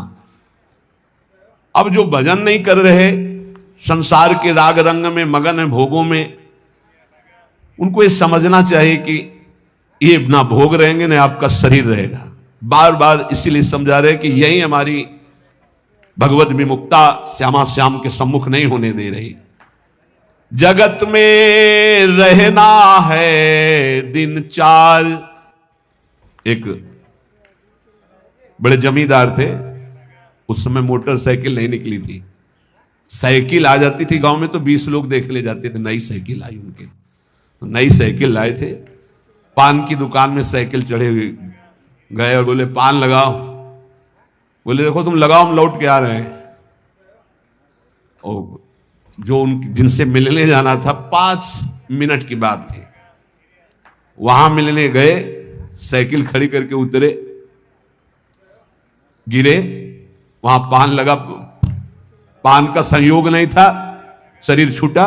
अब जो भजन नहीं कर रहे, संसार के राग रंग में मगन है, भोगों में, उनको ये समझना चाहिए कि ये ना भोग रहेंगे ना आपका शरीर रहेगा। बार बार इसीलिए समझा रहे कि यही हमारी भगवत विमुक्ता श्यामा श्याम के सम्मुख नहीं होने दे रही। जगत में रहना है दिन चार। एक बड़े जमींदार थे, उस समय मोटरसाइकिल नहीं निकली थी, साइकिल आ जाती थी गांव में तो 20 लोग देख ले जाते थे। नई साइकिल आई उनके, तो नई साइकिल लाए थे, पान की दुकान में साइकिल चढ़े हुए गए और बोले पान लगाओ। बोले देखो तुम लगाओ, हम लौट के आ रहे हैं। और जो जिनसे मिलने जाना था 5 मिनट की बात थी, वहां मिलने गए, साइकिल खड़ी करके उतरे, गिरे, वहां पान लगा, पान का संयोग नहीं था, शरीर छूटा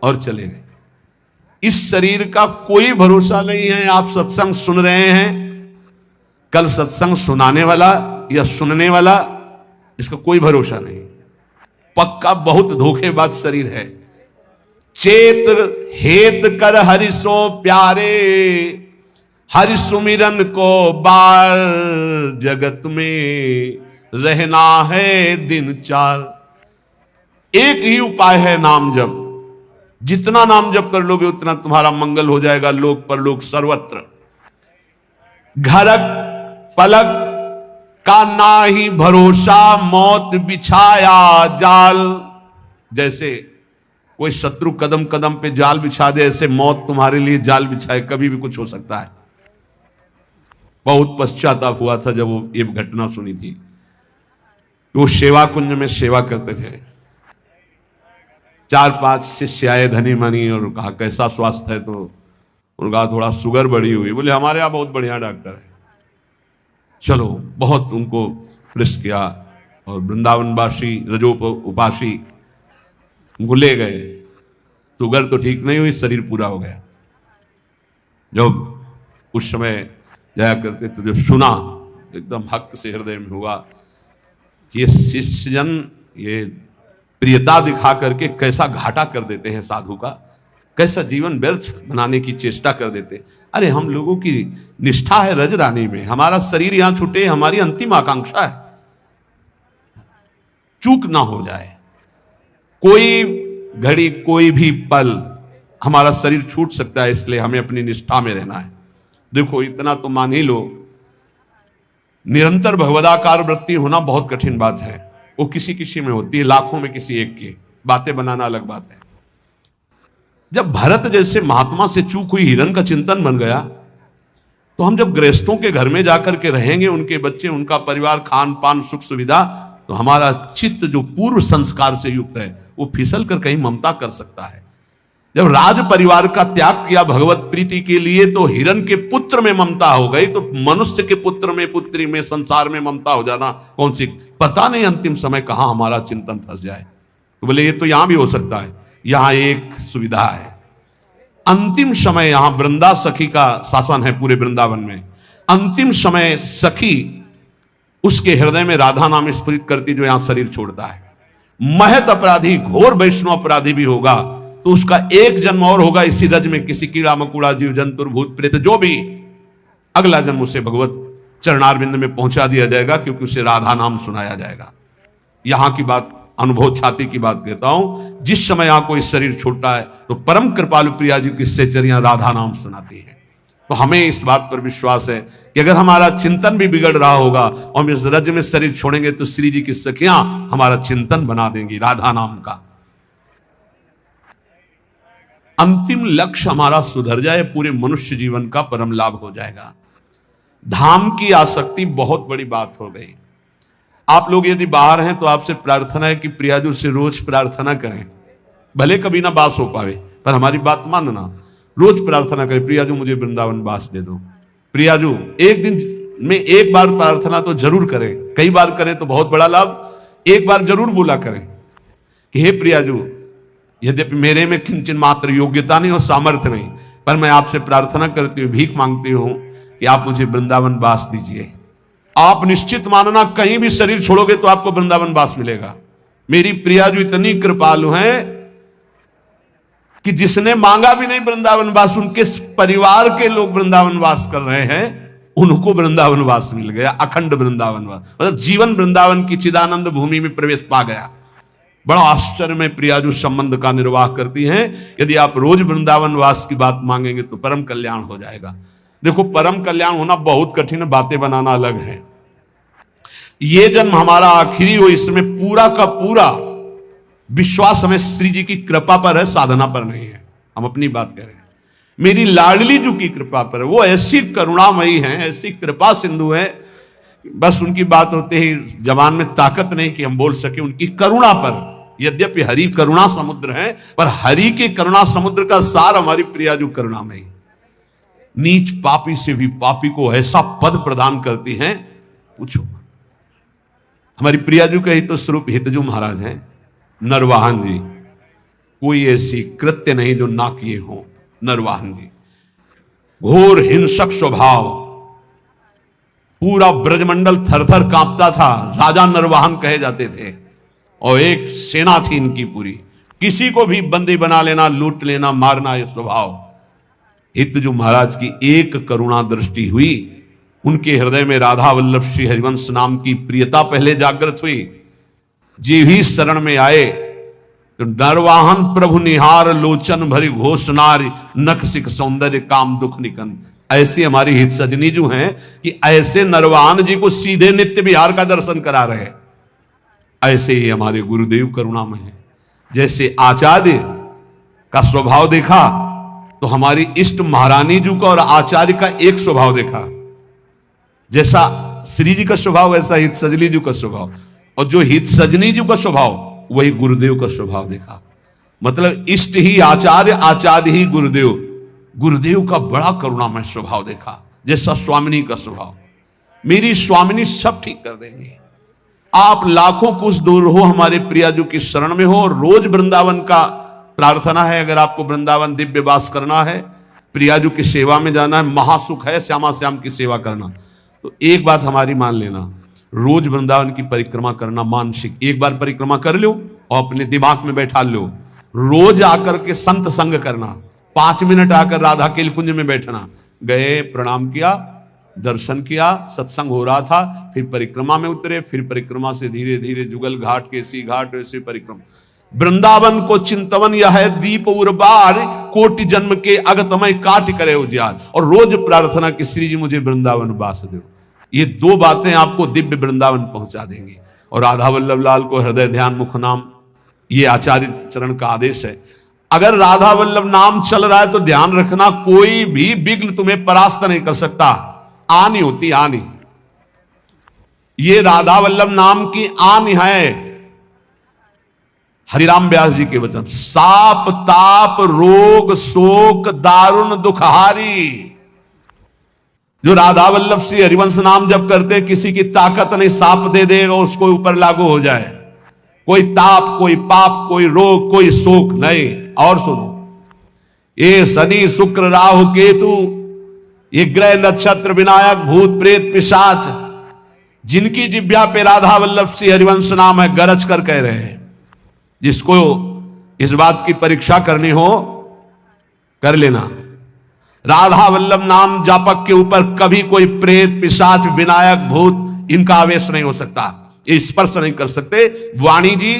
और चले गए। इस शरीर का कोई भरोसा नहीं है। आप सत्संग सुन रहे हैं, कल सत्संग सुनाने वाला या सुनने वाला, इसका कोई भरोसा नहीं। पक्का बहुत धोखेबाज शरीर है। चेत हेत कर हरि सो प्यारे, हरि सुमिरन को बार। जगत में रहना है दिन चार। एक ही उपाय है नाम जप। जितना नाम जप कर लोगे उतना तुम्हारा मंगल हो जाएगा, लोक परलोक सर्वत्र। घरक पलक का ना ही भरोसा, मौत बिछाया जाल। जैसे कोई शत्रु कदम कदम पे जाल बिछा दे, ऐसे मौत तुम्हारे लिए जाल बिछाए, कभी भी कुछ हो सकता है। बहुत पश्चाताप हुआ था जब वो ये घटना सुनी थी। वो सेवा कुंज में सेवा करते थे, 4-5 शिष्य आए धनी मनी और कहा कैसा स्वास्थ्य है, तो उन्होंने कहा थोड़ा शुगर बढ़ी हुई। बोले हमारे यहाँ बहुत बढ़िया डॉक्टर है, चलो। बहुत उनको प्रेस किया और वृंदावनवासी रजोप उपासी उनको ले गए। शुगर तो ठीक नहीं हुई, शरीर पूरा हो गया। जब उस समय जाया करते तो जब सुना, एकदम हक से हृदय में हुआ कि ये शिष्यजन ये प्रियता दिखा करके कैसा घाटा कर देते हैं साधु का, कैसा जीवन व्यर्थ बनाने की चेष्टा कर देते। अरे हम लोगों की निष्ठा है रजरानी में, हमारा शरीर यहां छूटे हमारी अंतिम आकांक्षा है, चूक ना हो जाए। कोई घड़ी कोई भी पल हमारा शरीर छूट सकता है, इसलिए हमें अपनी निष्ठा में रहना है। देखो इतना तो मान ही लो, निरंतर भगवदाकार वृत्ति होना बहुत कठिन बात है। वो किसी किसी में होती है, लाखों में किसी एक की। बातें बनाना अलग बात है। जब भरत जैसे महात्मा से चूक हुई हिरण का चिंतन बन गया, तो हम जब गृहस्थों के घर में जाकर के रहेंगे, उनके बच्चे, उनका परिवार, खान पान, सुख सुविधा, तो हमारा चित्त जो पूर्व संस्कार से युक्त है वो फिसल कर कहीं ममता कर सकता है। जब राज परिवार का त्याग किया भगवत प्रीति के लिए, तो हिरण के पुत्र में ममता हो गई, तो मनुष्य के पुत्र में, पुत्री में, संसार में ममता हो जाना कौन सी, पता नहीं अंतिम समय कहां हमारा चिंतन फंस जाए। तो बोले ये तो यहां भी हो सकता है। यहां एक सुविधा है, अंतिम समय यहां वृंदा सखी का शासन है पूरे वृंदावन में। अंतिम समय सखी उसके हृदय में राधा नाम स्फुरित करती, जो यहां शरीर छोड़ता है। महत अपराधी, घोर वैष्णव अपराधी भी होगा तो उसका एक जन्म और होगा इसी रज में, किसी कीड़ा मकुड़ा, जीव जंतु, भूत प्रेत, जो भी, अगला जन्म उसे भगवत चरणारविंद में पहुंचा दिया जाएगा, क्योंकि उसे राधा नाम सुनाया जाएगा। यहां की बात, अनुभव छाती की बात कहता हूं, जिस समय यहां कोई शरीर छोड़ता है तो परम कृपालु प्रिया जी की सेचरियां राधा नाम सुनाती है। तो हमें इस बात पर विश्वास है कि अगर हमारा चिंतन भी बिगड़ रहा होगा और हम इस रज में शरीर छोड़ेंगे, तो श्री जी की सखियां हमारा चिंतन बना देंगी राधा नाम का। अंतिम लक्ष्य हमारा सुधर जाए, पूरे मनुष्य जीवन का परम लाभ हो जाएगा। धाम की आसक्ति बहुत बड़ी बात हो गई। आप लोग यदि बाहर हैं तो आपसे प्रार्थना है कि प्रियाजू से रोज प्रार्थना करें, भले कभी ना बास हो पावे, पर हमारी बात मानना, रोज प्रार्थना करें, प्रियाजू मुझे वृंदावन बास दे दो। प्रियाजू एक दिन में एक बार प्रार्थना तो जरूर करें, कई बार करें तो बहुत बड़ा लाभ। एक बार जरूर बोला करें कि हे प्रियाजू, यद्यपि मेरे में किंचन मात्र योग्यता नहीं और सामर्थ्य नहीं, पर मैं आपसे प्रार्थना करती हूँ, भीख मांगती हूँ कि आप मुझे वृंदावन वास दीजिए। आप निश्चित मानना, कहीं भी शरीर छोड़ोगे तो आपको वृंदावन वास मिलेगा। मेरी प्रियाजू इतनी कृपालु हैं कि जिसने मांगा भी नहीं वृंदावन वास, उनके परिवार के लोग वृंदावन वास कर रहे हैं, उनको वृंदावन वास मिल गया, अखंड वृंदावन वास, मतलब जीवन वृंदावन की चिदानंद भूमि में प्रवेश पा गया। बड़ा आश्चर्य में प्रियाजू संबंध का निर्वाह करती हैं। यदि आप रोज वृंदावन वास की बात मांगेंगे तो परम कल्याण हो जाएगा। देखो परम कल्याण होना बहुत कठिन है, बातें बनाना अलग है। ये जन्म हमारा आखिरी हो, इसमें पूरा का पूरा विश्वास हमें श्री जी की कृपा पर है, साधना पर नहीं है। हम अपनी बात करें, मेरी लाडली जी की कृपा पर है। वो ऐसी करुणामयी हैं, ऐसी कृपा सिंधु है, बस उनकी बात होते ही जबान में ताकत नहीं कि हम बोल सके उनकी करुणा पर। यद्यपि हरि करुणा समुद्र है, पर हरि के करुणा समुद्र का सार हमारी प्रियाजू करुणामयी। नीच पापी से भी पापी को ऐसा पद प्रदान करती हैं, पूछो। हमारी प्रियाजू का ही तो स्वरूप हितजू महाराज हैं, नरवाहन जी। कोई ऐसी कृत्य नहीं जो ना किए हो नरवाहन जी। घोर हिंसक स्वभाव, पूरा ब्रजमंडल थरथर कांपता था, राजा नरवाहन कहे जाते थे, और एक सेना थी इनकी पूरी। किसी को भी बंदी बना लेना, लूट लेना, मारना, ये स्वभाव। हितजू महाराज की एक करुणा दृष्टि हुई, उनके हृदय में राधा वल्लभ श्री हरिवंश नाम की प्रियता पहले जागृत हुई। जी भी शरण में आए तो नरवाहन प्रभु निहार, लोचन भरी घोष नारी, नख सिख सौंदर्य काम दुख निकन। ऐसी हमारी हित सजनी जो हैं कि ऐसे नरवाहन जी को सीधे नित्य विहार का दर्शन करा रहे हैं। ऐसे ही हमारे गुरुदेव करुणामय हैं। जैसे आचार्य का स्वभाव देखा तो हमारी इष्ट महारानी जी का और आचार्य का एक स्वभाव देखा। जैसा श्री जी का स्वभाव वैसा हित सजनी जी का स्वभाव, और जो हित सजनी जी का स्वभाव वही गुरुदेव का स्वभाव देखा। मतलब इष्ट ही आचार्य, आचार्य ही गुरुदेव। गुरुदेव का बड़ा करुणामय स्वभाव देखा, जैसा स्वामिनी का स्वभाव। मेरी स्वामिनी सब ठीक कर देंगी। आप लाखों कुछ दूर हो, हमारे प्रियाजू की शरण में हो, रोज वृंदावन का प्रार्थना है। अगर आपको वृंदावन दिव्य वास करना है, प्रियाजू की सेवा में जाना है, महासुख है श्यामा श्याम की सेवा करना, तो एक बात हमारी मान लेना, रोज वृंदावन की परिक्रमा करना मानसिक। एक बार परिक्रमा कर लो और अपने दिमाग में बैठा लो, रोज आकर के संत संग करना, 5 मिनट आकर राधा के कुंज में बैठना। गए, प्रणाम किया, दर्शन किया, सत्संग हो रहा था, फिर परिक्रमा में उतरे, फिर परिक्रमा से धीरे धीरे जुगल घाट, केसी घाट, वैसे परिक्रमा। वृंदावन को चिंतवन यह है दीप उर्बार, कोटि जन्म के अगतमय काट करे उजियार। और रोज प्रार्थना कि श्री जी मुझे वृंदावन वास दो। ये दो बातें आपको दिव्य वृंदावन पहुंचा देंगी। और राधा वल्लभ लाल को हृदय ध्यान मुख नाम, ये आचार्य चरण का आदेश है। अगर राधा वल्लभ नाम चल रहा है तो ध्यान रखना, कोई भी विघ्न तुम्हें परास्त नहीं कर सकता। आनी होती आनी, ये राधा वल्लभ नाम की आन है। हरिराम व्यास जी के वचन, साप ताप रोग शोक दारुण दुखहारी। जो राधा वल्लभ श्री हरिवंश नाम जब करते, किसी की ताकत नहीं साप दे देगा उसको ऊपर लागू हो जाए। कोई ताप, कोई पाप, कोई रोग, कोई शोक नहीं। और सुनो, ये शनि शुक्र राहु केतु, ये ग्रह नक्षत्र विनायक भूत प्रेत पिशाच, जिनकी जिब्या पे राधा वल्लभ श्री हरिवंश नाम है, गरज कर कह रहे हैं। जिसको इस बात की परीक्षा करनी हो कर लेना। राधा वल्लभ नाम जापक के ऊपर कभी कोई प्रेत पिशाच विनायक भूत इनका आवेश नहीं हो सकता, ये स्पर्श नहीं कर सकते। वाणी जी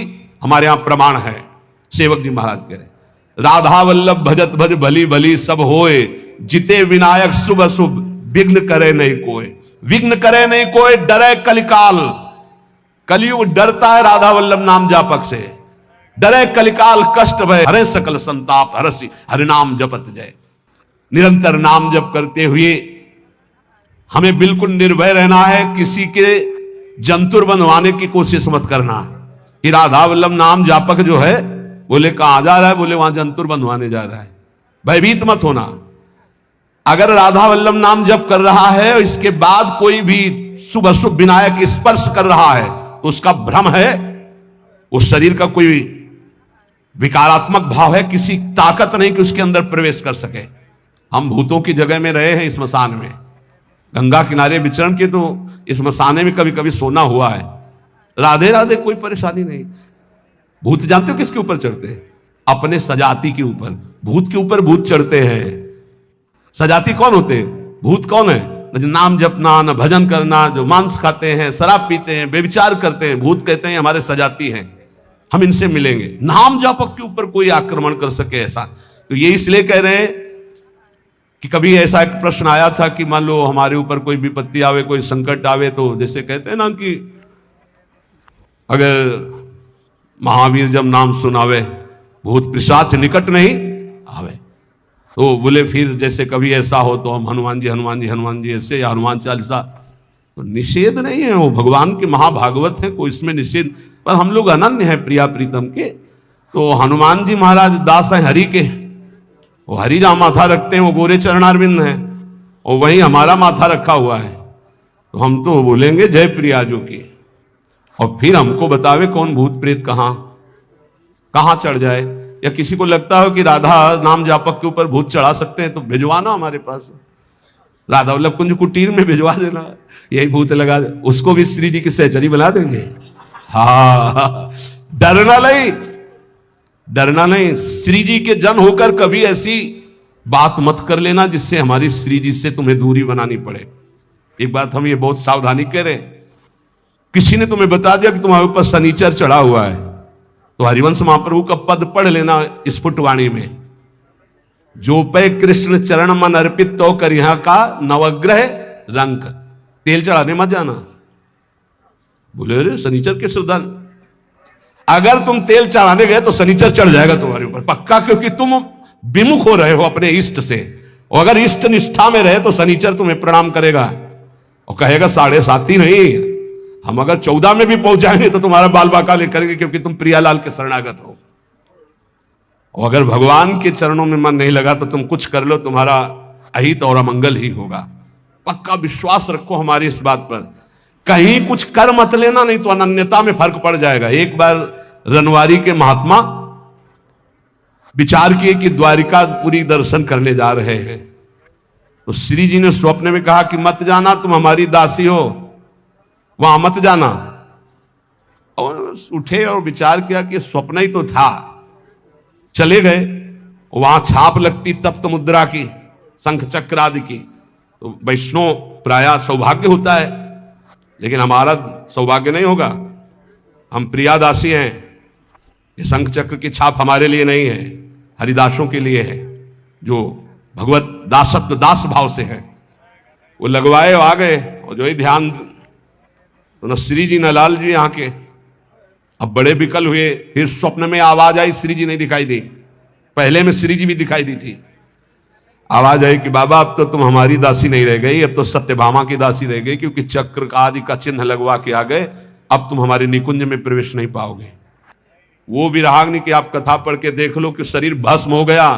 हमारे यहां प्रमाण है। सेवक जी महाराज कह रहे, राधा वल्लभ भजत भज भली भली सब होए, जिते विनायक शुभ अशुभ विघ्न करे नहीं कोई। विघ्न करे नहीं कोई, डरे कलिकाल। कलयुग डरता है राधा वल्लभ नाम जापक से। डरे कलिकाल कष्ट भय, हरे सकल संताप हरसी हरिनाम जपत जय। निरंतर नाम जप करते हुए हमें बिल्कुल निर्भय रहना है, किसी के जंतुर बंधवाने की कोशिश मत करना। कि राधा वल्लभ नाम जापक जो है, बोले कहां जा रहा है, बोले वहां जंतुर बंधवाने जा रहा है। भयभीत मत होना। अगर राधा वल्लभ नाम जप कर रहा है और इसके बाद कोई भी शुभ अशुभ विनायक स्पर्श कर रहा है तो उसका भ्रम है, उस शरीर का कोई विकारात्मक भाव है, किसी ताकत नहीं कि उसके अंदर प्रवेश कर सके। हम भूतों की जगह में रहे हैं, स्मशान में, गंगा किनारे विचरण के, तो इस मसाने में कभी कभी सोना हुआ है। राधे राधे, कोई परेशानी नहीं। भूत जानते हो किसके ऊपर चढ़ते हैं? अपने सजाती के ऊपर। भूत के ऊपर भूत चढ़ते हैं। सजाती कौन होते हैं? भूत कौन है? न नाम जपना, न भजन करना, जो मांस खाते हैं, शराब पीते हैं, बेविचार करते हैं, भूत कहते हैं हमारे सजाती हैं, हम इनसे मिलेंगे। नाम जापक के ऊपर कोई आक्रमण कर सके ऐसा, तो ये इसलिए कह रहे हैं कि कभी ऐसा एक प्रश्न आया था कि मान लो हमारे ऊपर कोई विपत्ति आवे, कोई संकट आवे, तो जैसे कहते हैं ना कि अगर महावीर जब नाम सुनावे भूत पिशाच निकट नहीं आवे, तो बोले फिर जैसे कभी ऐसा हो तो हम हनुमान जी हनुमान जी हनुमान जी ऐसे, या हनुमान चालीसा। तो निषेध नहीं है, वो भगवान के महाभागवत हैं, कोई इसमें निषेध, पर हम लोग अनन्य हैं प्रिया प्रीतम के। तो हनुमान जी महाराज दास हैं हरि के, वो हरि जहां माथा रखते हैं वो गोरे चरणारविंद हैं, और वहीं हमारा माथा रखा हुआ है। तो हम तो बोलेंगे जय प्रियाजू की, और फिर हमको बतावे कौन भूत प्रेत कहां चढ़ जाए। या किसी को लगता हो कि राधा नाम जापक के ऊपर भूत चढ़ा सकते हैं तो भिजवाना हमारे पास, राधा वल्लभ कुंज कुटीर में भिजवा देना, यही भूत लगा दे, उसको भी श्री जी की सहचरी बना देंगे। हाँ, डरना नहीं, डरना नहीं। श्री जी के जन होकर कभी ऐसी बात मत कर लेना जिससे हमारी श्री जी से तुम्हें दूरी बनानी पड़े। एक बात हम ये बहुत सावधानी कह रहे हैं, किसी ने तुम्हें बता दिया कि तुम्हारे ऊपर शनिचर चढ़ा हुआ है, तो हरिवंश महाप्रभु का पद पढ़ लेना स्फुटवाणी में, जो पे कृष्ण चरण मन अर्पित तो कर यहां का नवग्रह रंग। तेल चढ़ाने मत जाना। बोले अरे शनिचर के श्रद्धा, अगर तुम तेल चढ़ाने गए तो शनिचर चढ़ जाएगा तुम्हारे ऊपर पक्का, क्योंकि तुम विमुख हो रहे हो अपने इष्ट से। और अगर इष्ट निष्ठा में रहे तो शनिचर तुम्हें प्रणाम करेगा और कहेगा 7.5 नहीं, हम अगर 14 में भी पहुंच जाएंगे तो तुम्हारा बाल बाका ले करेंगे, क्योंकि तुम प्रियालाल के शरणागत हो। और अगर भगवान के चरणों में मन नहीं लगा तो तुम कुछ कर लो, तुम्हारा अहित और अमंगल ही होगा। पक्का विश्वास रखो हमारी इस बात पर, कहीं कुछ कर मत लेना, नहीं तो अनन्यता में फर्क पड़ जाएगा। एक बार रनवारी के महात्मा विचार किए कि द्वारिकापुरी दर्शन करने जा रहे हैं, तो श्री जी ने स्वप्न में कहा कि मत जाना, तुम हमारी दासी हो, वहां मत जाना। और उठे और विचार किया कि स्वप्न ही तो था, चले गए। वहां छाप लगती तप्त मुद्रा की, शंख चक्र आदि की, तो वैष्णव प्रायः सौभाग्य होता है, लेकिन हमारा सौभाग्य नहीं होगा। हम प्रियादासी हैं, ये शंख चक्र की छाप हमारे लिए नहीं है, हरिदासों के लिए है, जो भगवत दासत्व दास भाव से है। वो लगवाए आ गए, और जो ही ध्यान, तो न श्री जी न लाल जी यहाँ के। अब बड़े विकल हुए, फिर स्वप्न में आवाज आई, श्री जी नहीं दिखाई दी। पहले में श्री जी भी दिखाई दी थी। आवाज आई कि बाबा अब तो तुम हमारी दासी नहीं रह गई, अब तो सत्यभामा की दासी रह गई, क्योंकि चक्र आदि का चिन्ह लगवा के आ गए, अब तुम हमारे निकुंज में प्रवेश नहीं पाओगे। वो विराग्नि की आप कथा पढ़ के देख लो कि शरीर भस्म हो गया,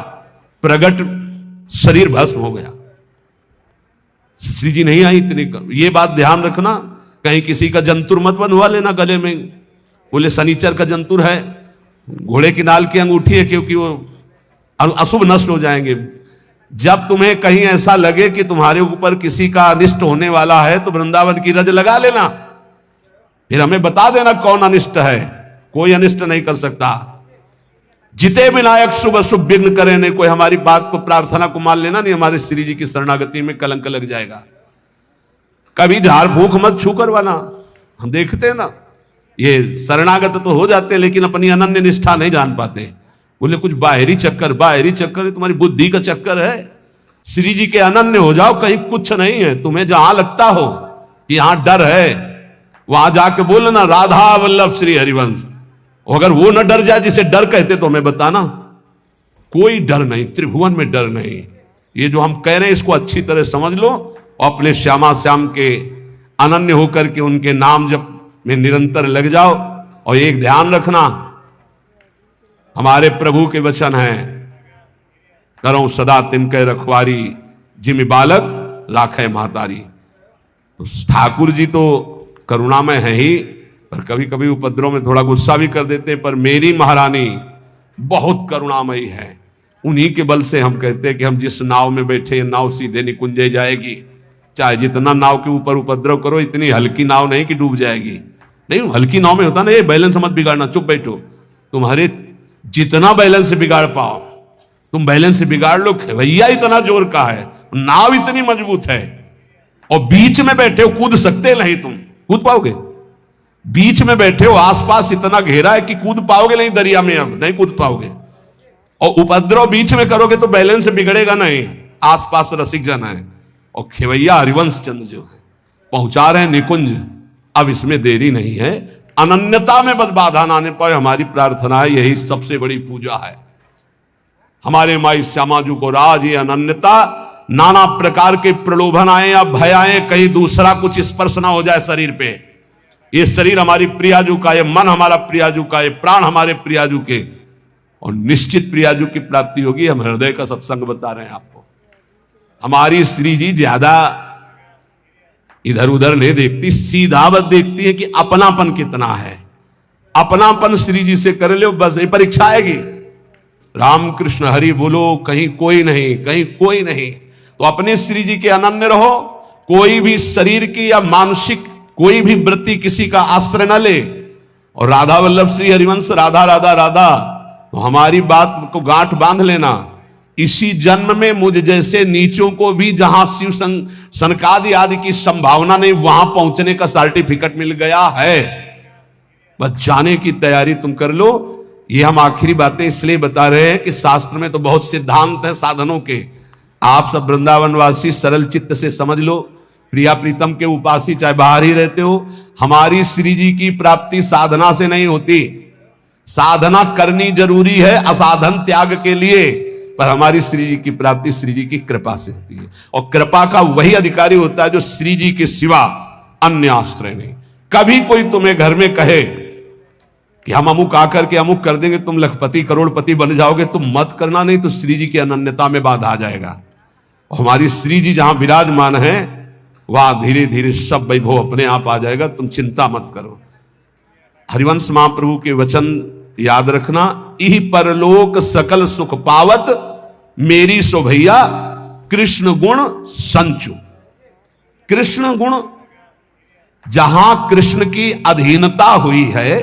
प्रगट शरीर भस्म हो गया। श्री जी नहीं आई इतनी। ये बात ध्यान रखना, कहीं किसी का जंतुर मत बंधवा लेना गले में। बोले शनिचर का जंतुर है, घोड़े की नाल की अंगूठी है, क्योंकि वो अशुभ नष्ट हो जाएंगे। जब तुम्हें कहीं ऐसा लगे कि तुम्हारे ऊपर किसी का अनिष्ट होने वाला है, तो वृंदावन की रज लगा लेना, फिर हमें बता देना कौन अनिष्ट है। कोई अनिष्ट नहीं कर सकता। जिते विनायक शुभ अशुभ विघ्न करे नहीं, कोई हमारी बात को प्रार्थना को मान लेना नहीं, हमारे श्री जी की शरणागति में कलंक लग जाएगा। कभी झाड़ फूंक मत छू करवाना। हम देखते हैं ना, ये शरणागत तो हो जाते हैं, लेकिन अपनी अनन्य निष्ठा नहीं जान पाते। बोले कुछ बाहरी चक्कर, बाहरी चक्कर तुम्हारी बुद्धि का चक्कर है। श्री जी के अनन्य हो जाओ, कहीं कुछ नहीं है। तुम्हें जहां लगता हो कि यहां डर है, वहां जाके बोलना राधा वल्लभ श्री हरिवंश। अगर वो न डर जाए जिसे डर कहते, तो हमें बताना। कोई डर नहीं, त्रिभुवन में डर नहीं। ये जो हम कह रहे हैं इसको अच्छी तरह समझ लो, और अपने श्यामा श्याम के अनन्य होकर के उनके नाम जप में निरंतर लग जाओ। और एक ध्यान रखना, हमारे प्रभु के वचन हैं, करो सदा तिनके रखवारी, जिमि बालक राखे महतारी। तो ठाकुर जी तो करुणामय है ही, पर कभी कभी उपद्रव में थोड़ा गुस्सा भी कर देते हैं। पर मेरी महारानी बहुत करुणामयी है। उन्हीं के बल से हम कहते हैं कि हम जिस नाव में बैठे, नाव सीधे निकुंजे जाएगी। चाहे जितना नाव के ऊपर उपद्रव करो, इतनी हल्की नाव नहीं कि डूब जाएगी। नहीं, हल्की नाव में होता ना, ये बैलेंस मत बिगाड़ना, चुप बैठो। तुम्हारे जितना बैलेंस बिगाड़ पाओ तुम बैलेंस बिगाड़ लो। भैया इतना जोर का है, नाव इतनी मजबूत है, और बीच में बैठे हो, कूद सकते नहीं। तुम कूद पाओगे? बीच में बैठे हो, आसपास इतना घेरा है कि कूद पाओगे नहीं दरिया में? अब नहीं कूद पाओगे। और उपद्रव बीच में करोगे तो बैलेंस बिगड़ेगा नहीं, आसपास रसिक जन है। और खेवैया हरिवंश चंद्र जो है पहुंचा रहे हैं निकुंज। अब इसमें देरी नहीं है, अनन्यता में बस बाधा ना आने पाए, हमारी प्रार्थना है। यही सबसे बड़ी पूजा है हमारे माई श्यामा जी को। राज ये अनन्यता, नाना प्रकार के प्रलोभन आए या भय आए, कहीं दूसरा कुछ स्पर्श ना हो जाए शरीर पे। ये शरीर हमारी प्रियाजू का, ये मन हमारा प्रियाजू का, ये प्राण हमारे प्रियाजू के, और निश्चित प्रियाजू की प्राप्ति होगी। हम हृदय का सत्संग बता रहे हैं आपको। हमारी श्री जी ज्यादा इधर उधर नहीं देखती, सीधा बस देखती है कि अपनापन कितना है। अपनापन श्री जी से कर लो, बस ये परीक्षा आएगी। राम कृष्ण हरि बोलो, कहीं कोई नहीं, कहीं कोई नहीं। तो अपने श्री जी के अनन्य रहो। कोई भी शरीर की या मानसिक कोई भी वृत्ति किसी का आश्रय न ले। और राधा वल्लभ श्री हरिवंश, राधा राधा राधा, तो हमारी बात को गांठ बांध लेना। इसी जन्म में मुझ जैसे नीचों को भी जहां शिव सनकादि आदि की संभावना नहीं, वहां पहुंचने का सर्टिफिकेट मिल गया है। बस जाने की तैयारी तुम कर लो। ये हम आखिरी बातें इसलिए बता रहे हैं कि शास्त्र में तो बहुत सिद्धांत हैं साधनों के। आप सब वृंदावनवासी सरल चित्त से समझ लो। प्रिया प्रीतम के उपासी चाहे बाहर ही रहते हो, हमारी श्री जी की प्राप्ति साधना से नहीं होती। साधना करनी जरूरी है असाधन त्याग के लिए, पर हमारी श्री जी की प्राप्ति श्री जी की कृपा से होती है। और कृपा का वही अधिकारी होता है जो श्री जी के सिवा अन्य आश्रय नहीं। कभी कोई तुम्हें घर में कहे कि हम अमुक आकर के अमुक कर देंगे, तुम लखपति करोड़पति बन जाओगे, तुम मत करना, नहीं तो श्री जी की अनन्यता में बाधा आ जाएगा। और हमारी श्री जी जहां विराजमान है, वहां धीरे धीरे सब वैभव अपने आप आ जाएगा। तुम चिंता मत करो। हरिवंश महाप्रभु के वचन याद रखना, इह परलोक सकल सुख पावत, मेरी सो भैया कृष्ण गुण संचु। कृष्ण गुण, जहां कृष्ण की अधीनता हुई है,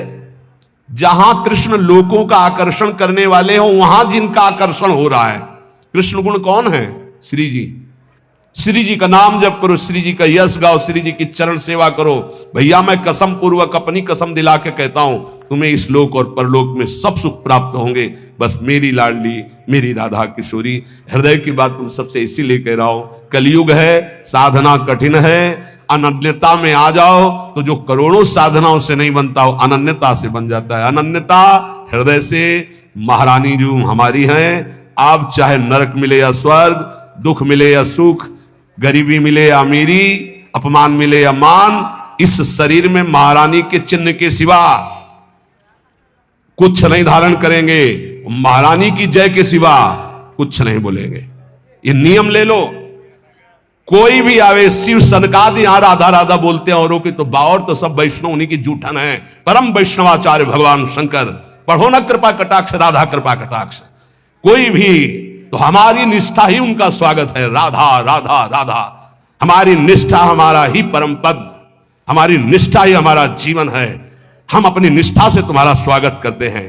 जहां कृष्ण लोगों का आकर्षण करने वाले हो, वहां जिनका आकर्षण हो रहा है। कृष्ण गुण कौन है? श्री जी। श्री जी का नाम जप करो, श्री जी का यश गाओ, श्री जी की चरण सेवा करो। भैया मैं कसम पूर्वक अपनी कसम दिला के कहता हूं, तुम्हें इस लोक और परलोक में सब सुख प्राप्त होंगे। बस मेरी लाडली, मेरी राधा किशोरी। हृदय की बात तुम सबसे इसीलिए कह रहा हूं, कलयुग है, साधना कठिन है। अनन्यता में आ जाओ तो जो करोड़ों साधनाओं से नहीं बनता हो अनन्यता से बन जाता है। अनन्यता हृदय से। महारानी जो हमारी हैं, आप चाहे नरक मिले या स्वर्ग, दुख मिले या सुख, गरीबी मिले या अमीरी, अपमान मिले या मान, इस शरीर में महारानी के चिन्ह के सिवा कुछ नहीं धारण करेंगे। महारानी की जय के सिवा कुछ नहीं बोलेंगे। ये नियम ले लो। कोई भी आवे, शिव सनकादि यहां राधा राधा बोलते हैं औरों की, तो बावर तो सब वैष्णव उन्हीं की जूठन है। परम वैष्णवाचार्य भगवान शंकर, पढ़ो ना कृपा कटाक्ष, राधा कृपा कटाक्ष। कोई भी तो हमारी निष्ठा ही उनका स्वागत है। राधा राधा राधा, हमारी निष्ठा हमारा ही परम पद, हमारी निष्ठा ही हमारा जीवन है। हम अपनी निष्ठा से तुम्हारा स्वागत करते हैं।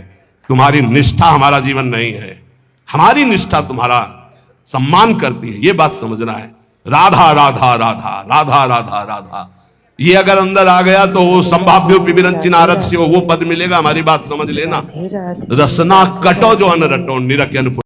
तुम्हारी निष्ठा हमारा जीवन नहीं है, हमारी निष्ठा तुम्हारा सम्मान करती है। ये बात समझना है। राधा राधा राधा राधा राधा राधा, ये अगर अंदर आ गया तो वो संभाव्यो पिबिरंची नारद से वो पद मिलेगा। हमारी बात समझ लेना। रसना कटो जो अन रटो, निरख